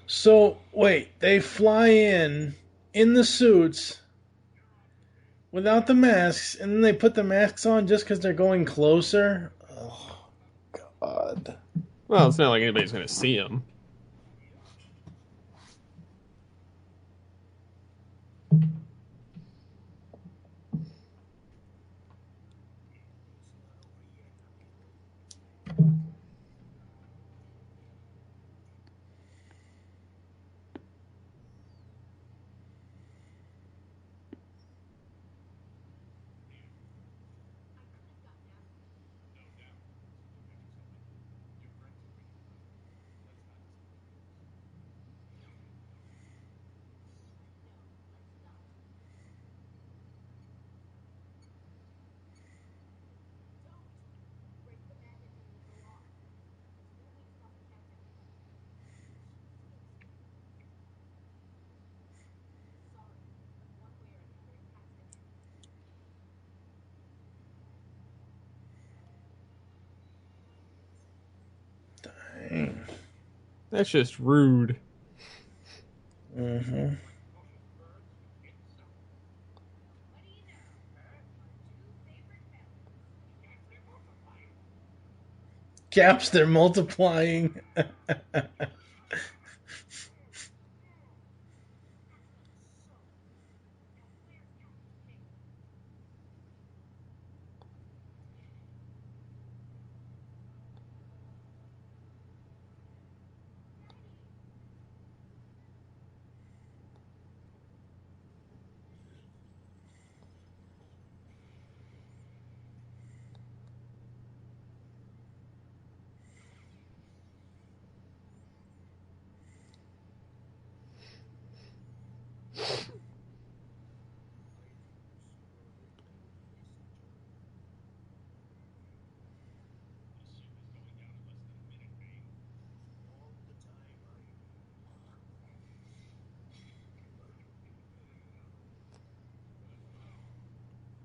So, wait, they fly in the suits without the masks, and then they put the masks on just because they're going closer? Oh, God. Well, it's not like anybody's going to see him. Dang. That's just rude. Mm-hmm. Caps, they're multiplying.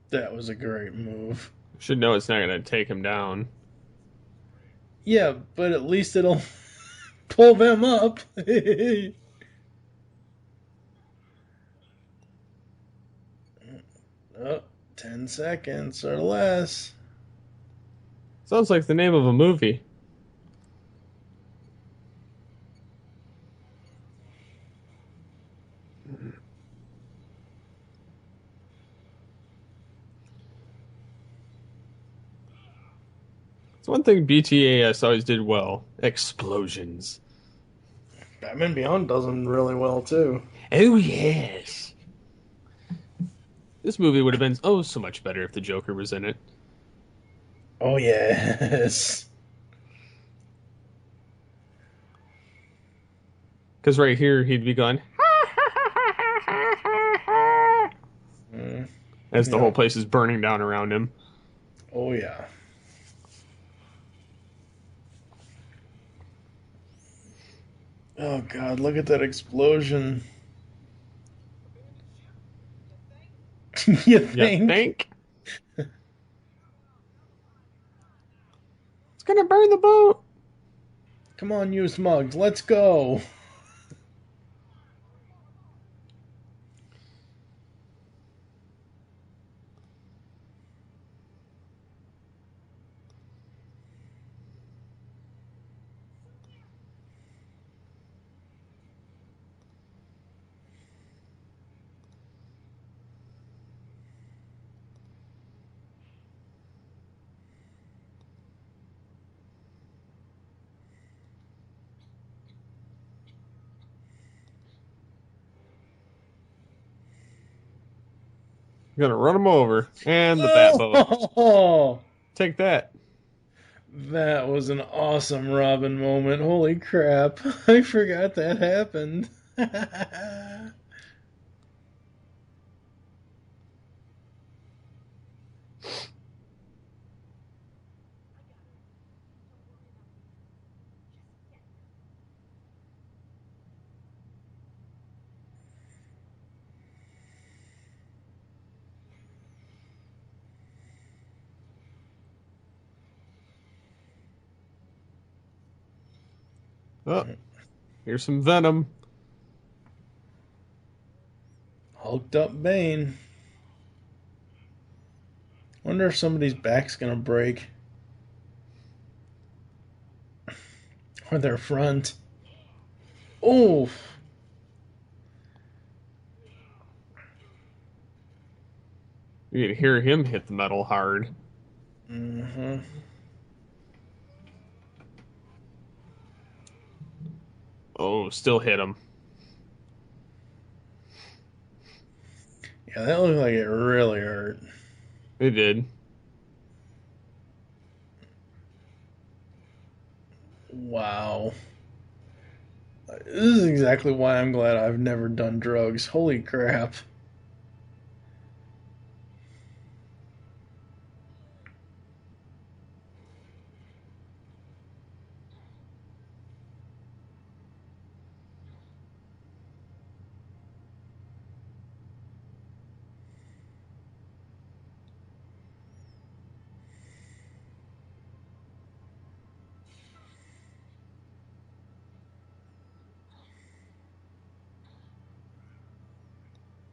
That was a great move. Should know it's not going to take him down. Yeah, but at least it'll pull them up. Oh, 10 seconds or less. Sounds like the name of a movie. It's one thing BTAS always did well. Explosions. Batman Beyond does them really well, too. Oh, yes. This movie would have been so much better if the Joker was in it. Oh, yes. Because right here, he'd be going, as the whole place is burning down around him. Oh, yeah. Oh, God, look at that explosion. You think? You think? It's gonna burn the boat. Come on, you smugs, let's go. Gonna run him over. And the bat boat. Oh, Take that. that was an awesome Robin moment. Holy crap. I forgot that happened. Oh, here's some venom. Hulked up Bane. Wonder if somebody's back's gonna break. Or their front. Oh! You can hear him hit the metal hard. Mm-hmm. Oh, still hit him. Yeah, that looked like it really hurt. It did. Wow. This is exactly why I'm glad I've never done drugs. Holy crap.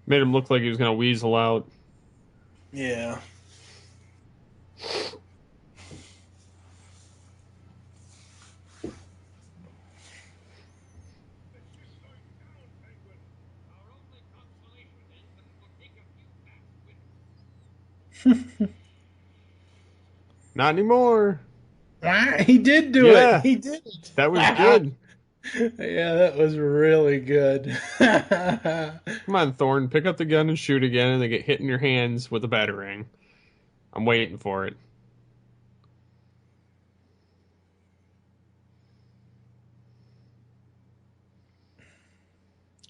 Made him look like he was gonna weasel out. Yeah. Not anymore. He did do Yeah. it. He did it. That was good. Yeah, that was really good. Come on, Thorne. Pick up the gun and shoot again, and they get hit in your hands with a batarang. I'm waiting for it.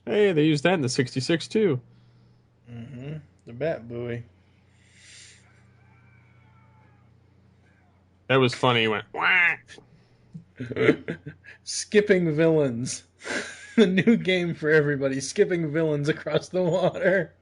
Hey, they used that in the 66 too. Mm-hmm. The bat buoy. That was funny. He went, whack. Skipping villains. The new game for everybody. Skipping villains across the water.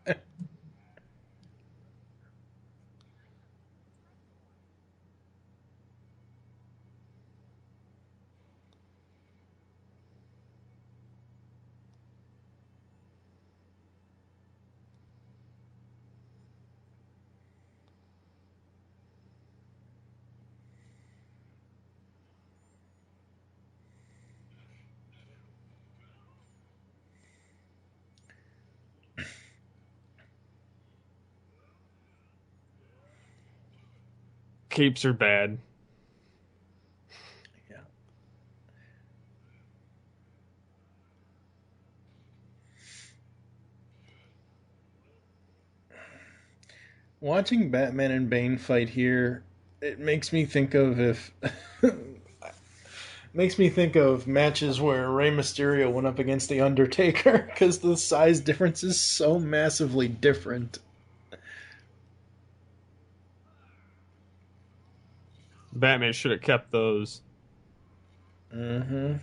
Capes are bad. Yeah. Watching Batman and Bane fight here, it makes me think of makes me think of matches where Rey Mysterio went up against The Undertaker because the size difference is so massively different. Batman should have kept those. Mm-hmm.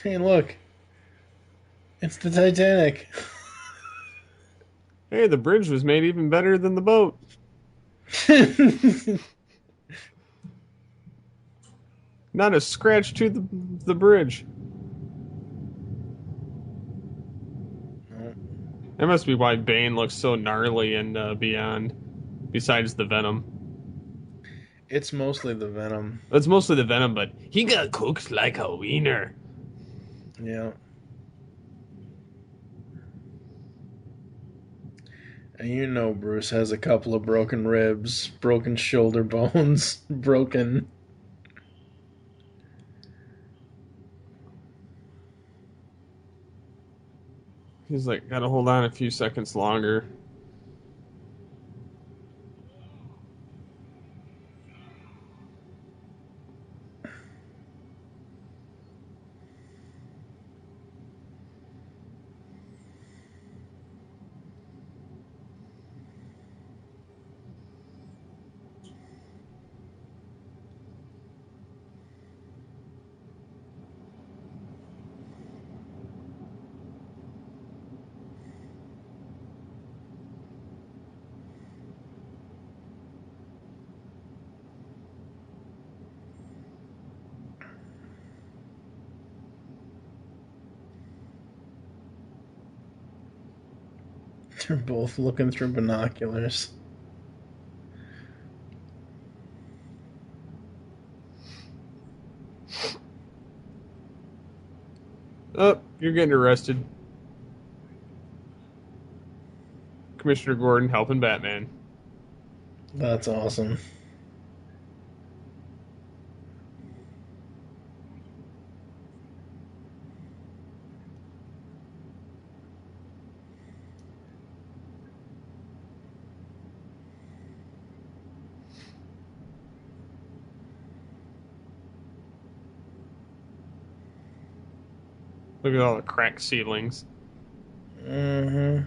Hey, look. It's the Titanic. Hey, the bridge was made even better than the boat. Not a scratch to the bridge. That must be why Bane looks so gnarly and beyond, besides the venom. It's mostly the venom. It's mostly the venom, but he got cooked like a wiener. Yeah. And you know Bruce has a couple of broken ribs, broken shoulder bones, broken... He's like, gotta hold on a few seconds longer. They're both looking through binoculars. Oh, you're getting arrested. Commissioner Gordon helping Batman. That's awesome. Look at all the cracked ceilings. Mm-hmm.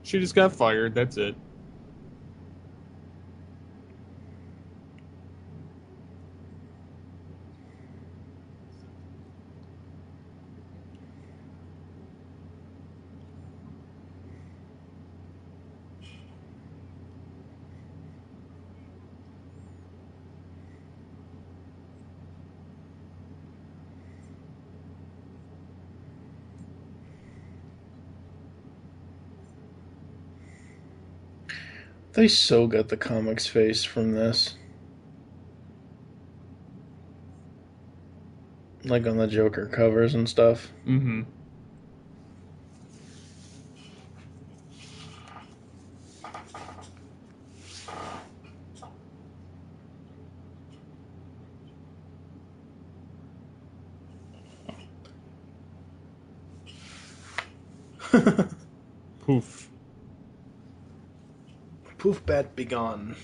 She just got fired, that's it. They so got the comics face from this. Like on the Joker covers and stuff. Mm-hmm. Poof. Poof, bat, be gone.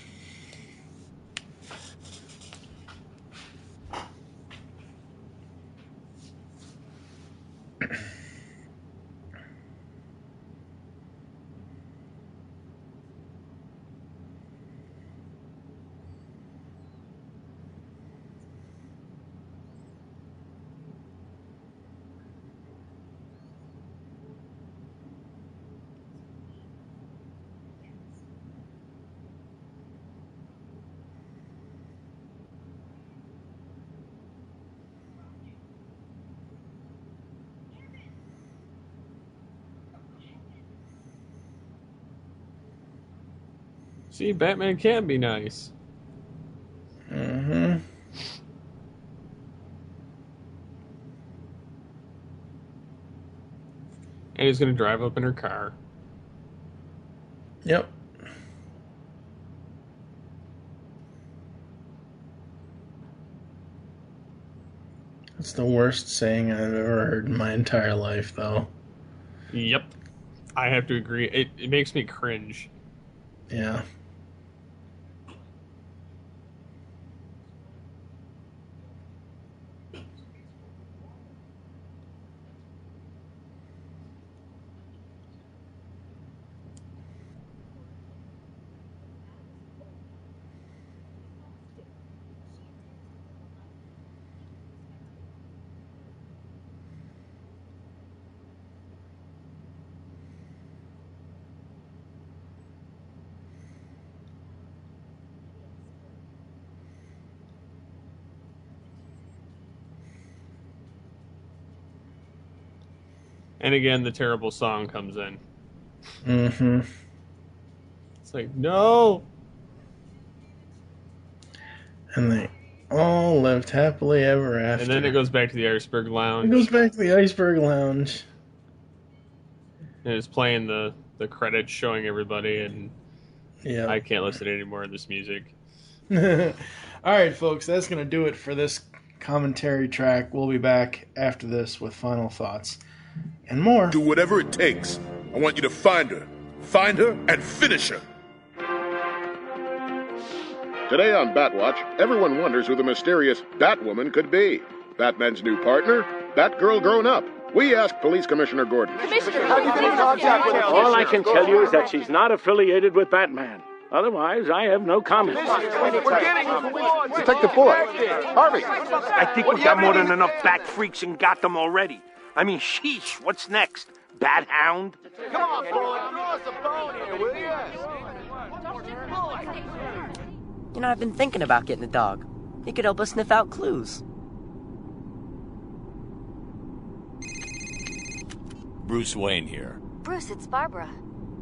See, Batman can be nice. Mm-hmm. And he's gonna drive up in her car. Yep. That's the worst saying I've ever heard in my entire life, though. Yep. I have to agree. It makes me cringe. Yeah. And again, the terrible song comes in. Mm-hmm. It's like, no! And they all lived happily ever after. And then it goes back to the Iceberg Lounge. It goes back to the Iceberg Lounge. And it's playing the the credits showing everybody, and Yeah. I can't listen to any more of this music. All right, folks, that's going to do it for this commentary track. We'll be back after this with final thoughts and more. Do whatever it takes. I want you to find her. Find her and finish her. Today on Batwatch, everyone wonders who the mysterious Batwoman could be. Batman's new partner? Batgirl grown up? We ask Police Commissioner Gordon. All I can tell you is that she's not affiliated with Batman. Otherwise, I have no comment. Detective Bullock. Harvey. I think we've got more than enough bat freaks in Gotham already. I mean, sheesh, what's next? Bat Hound? Come on, boy, throw us a bone here, will you? You know, I've been thinking about getting a dog. He could help us sniff out clues. Bruce Wayne here. Bruce, it's Barbara.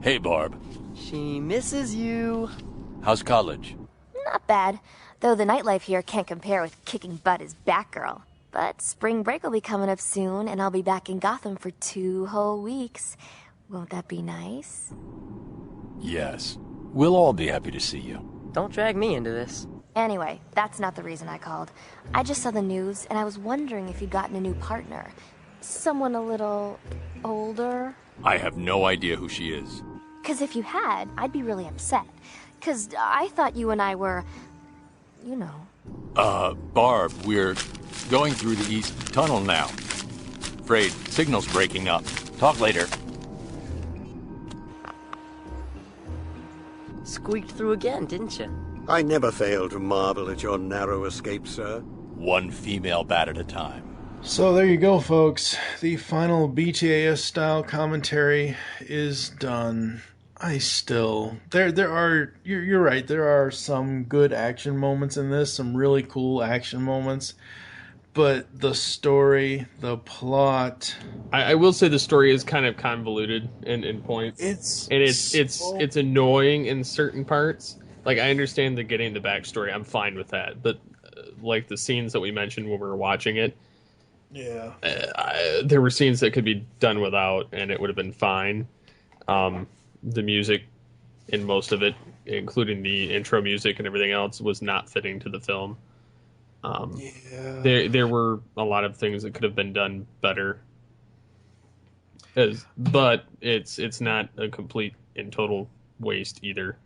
Hey, Barb. She misses you. How's college? Not bad, though the nightlife here can't compare with kicking butt as Batgirl. But spring break will be coming up soon, and I'll be back in Gotham for 2 whole weeks. Won't that be nice? Yes. We'll all be happy to see you. Don't drag me into this. Anyway, that's not the reason I called. I just saw the news, and I was wondering if you'd gotten a new partner. Someone a little older? I have no idea who she is. 'Cause if you had, I'd be really upset. 'Cause I thought you and I were, you know. Barb, we're going through the East Tunnel now. Afraid signal's breaking up. Talk later. Squeaked through again, didn't you? I never fail to marvel at your narrow escape, sir. One female bat at a time. So there you go, folks. The final BTAS-style commentary is done. There are, you're right, there are some good action moments in this, some really cool action moments, but the story, the plot... I will say the story is kind of convoluted in points. It's annoying in certain parts. Like, I understand the getting the backstory, I'm fine with that, but like the scenes that we mentioned when we were watching it, yeah, there were scenes that could be done without, and it would have been fine. The music in most of it, including the intro music and everything else, was not fitting to the film. There were a lot of things that could have been done better, but it's not a complete and total waste either.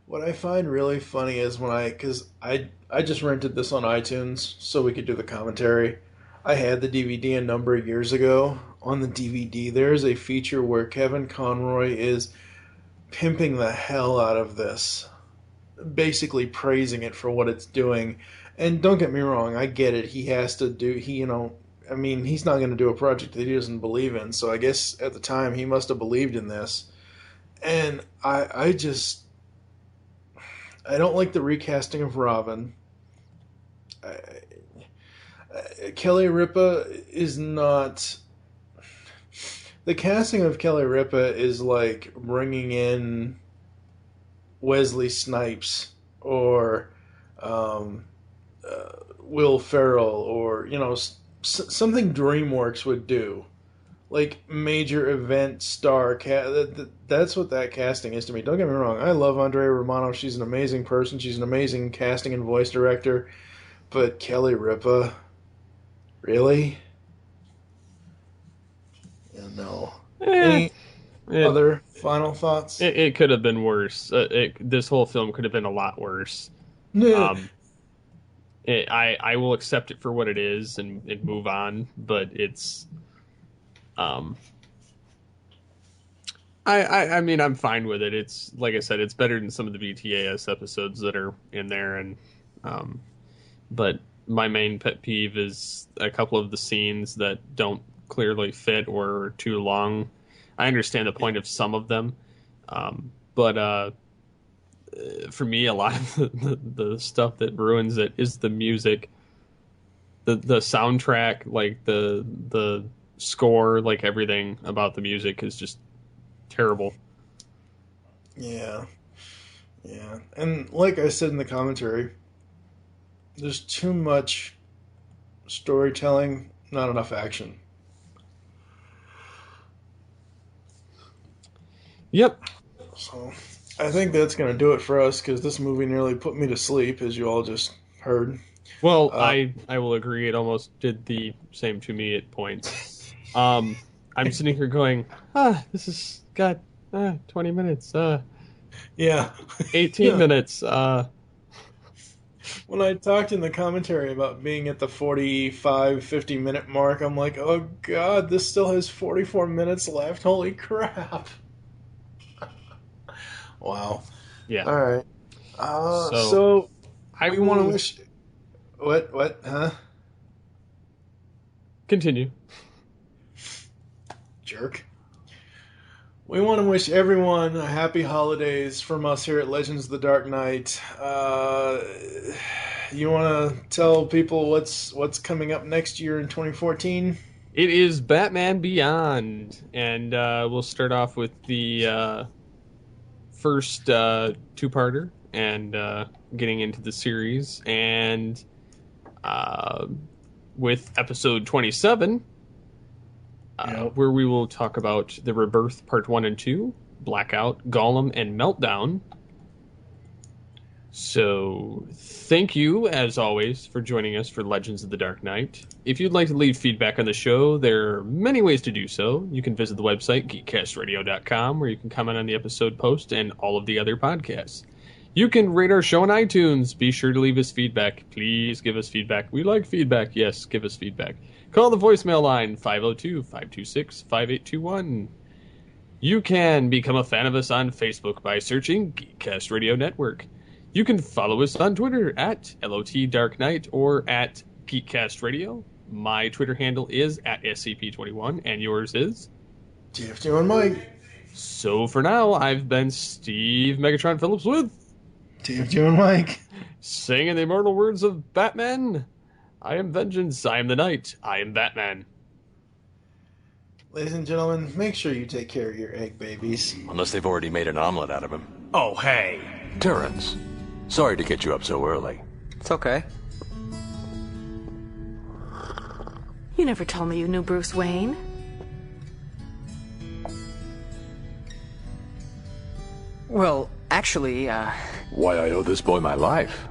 What I find really funny is because I just rented this on iTunes so we could do the commentary. I had the DVD a number of years ago. On the DVD, there's a feature where Kevin Conroy is pimping the hell out of this, basically praising it for what it's doing. And don't get me wrong, I get it. He has to do, he's not going to do a project that he doesn't believe in. So I guess at the time he must have believed in this. And I don't like the recasting of Robin. Kelly Ripa is not... The casting of Kelly Ripa is like bringing in Wesley Snipes or Will Ferrell or, something DreamWorks would do. Like major event star. That's what that casting is to me. Don't get me wrong. I love Andrea Romano. She's an amazing person. She's an amazing casting and voice director. But Kelly Ripa... Really? Yeah, no. Any other final thoughts? It could have been worse. This whole film could have been a lot worse. Yeah. I will accept it for what it is and move on, but it's... I mean, I'm fine with it. It's, like I said, it's better than some of the BTAS episodes that are in there, and but my main pet peeve is a couple of the scenes that don't clearly fit or are too long. I understand the point of some of them, but for me, a lot of the stuff that ruins it is the music, the soundtrack, like the score, like everything about the music is just terrible. Yeah. And like I said in the commentary, there's too much storytelling, not enough action. Yep. So I think that's going to do it for us because this movie nearly put me to sleep, as you all just heard. Well, I will agree. It almost did the same to me at points. I'm sitting here going, this has got 20 minutes. Yeah. 18 minutes. When I talked in the commentary about being at the 45, 50-minute mark, I'm like, oh god, this still has 44 minutes left. Holy crap. Wow. Yeah. All right. So we want to wish... What? Huh? Continue. Jerk. We want to wish everyone a happy holidays from us here at Legends of the Dark Knight. You want to tell people what's coming up next year in 2014? It is Batman Beyond, and we'll start off with the first two-parter and getting into the series, and with episode 27, where we will talk about the Rebirth Part 1 and 2, Blackout, Golem, and Meltdown. So, thank you, as always, for joining us for Legends of the Dark Knight. If you'd like to leave feedback on the show, there are many ways to do so. You can visit the website, geekcastradio.com, where you can comment on the episode post and all of the other podcasts. You can rate our show on iTunes. Be sure to leave us feedback. Please give us feedback. We like feedback. Yes, give us feedback. Call the voicemail line, 502-526-5821. You can become a fan of us on Facebook by searching Geekcast Radio Network. You can follow us on Twitter at LOT Dark Knight or at Geekcast Radio. My Twitter handle is at SCP21, and yours is? TF2 Mike. So for now, I've been Steve Megatron Phillips with TF2 Mike. Saying the immortal words of Batman, I am vengeance, I am the night, I am Batman. Ladies and gentlemen, make sure you take care of your egg babies. Unless they've already made an omelet out of him. Oh, hey. Terrence, sorry to get you up so early. It's okay. You never told me you knew Bruce Wayne. Well, actually, Why, I owe this boy my life.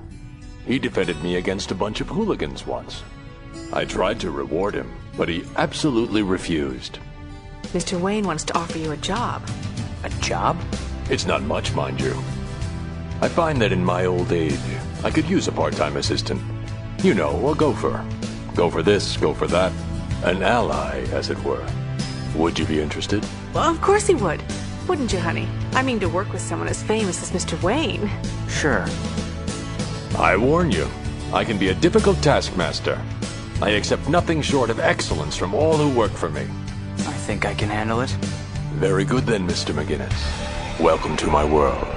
He defended me against a bunch of hooligans once. I tried to reward him, but he absolutely refused. Mr. Wayne wants to offer you a job. A job? It's not much, mind you. I find that in my old age, I could use a part-time assistant. You know, a gopher. Go for this, go for that. An ally, as it were. Would you be interested? Well, of course he would. Wouldn't you, honey? I mean, to work with someone as famous as Mr. Wayne. Sure. I warn you, I can be a difficult taskmaster. I accept nothing short of excellence from all who work for me. I think I can handle it. Very good then, Mr. McGinnis. Welcome to my world.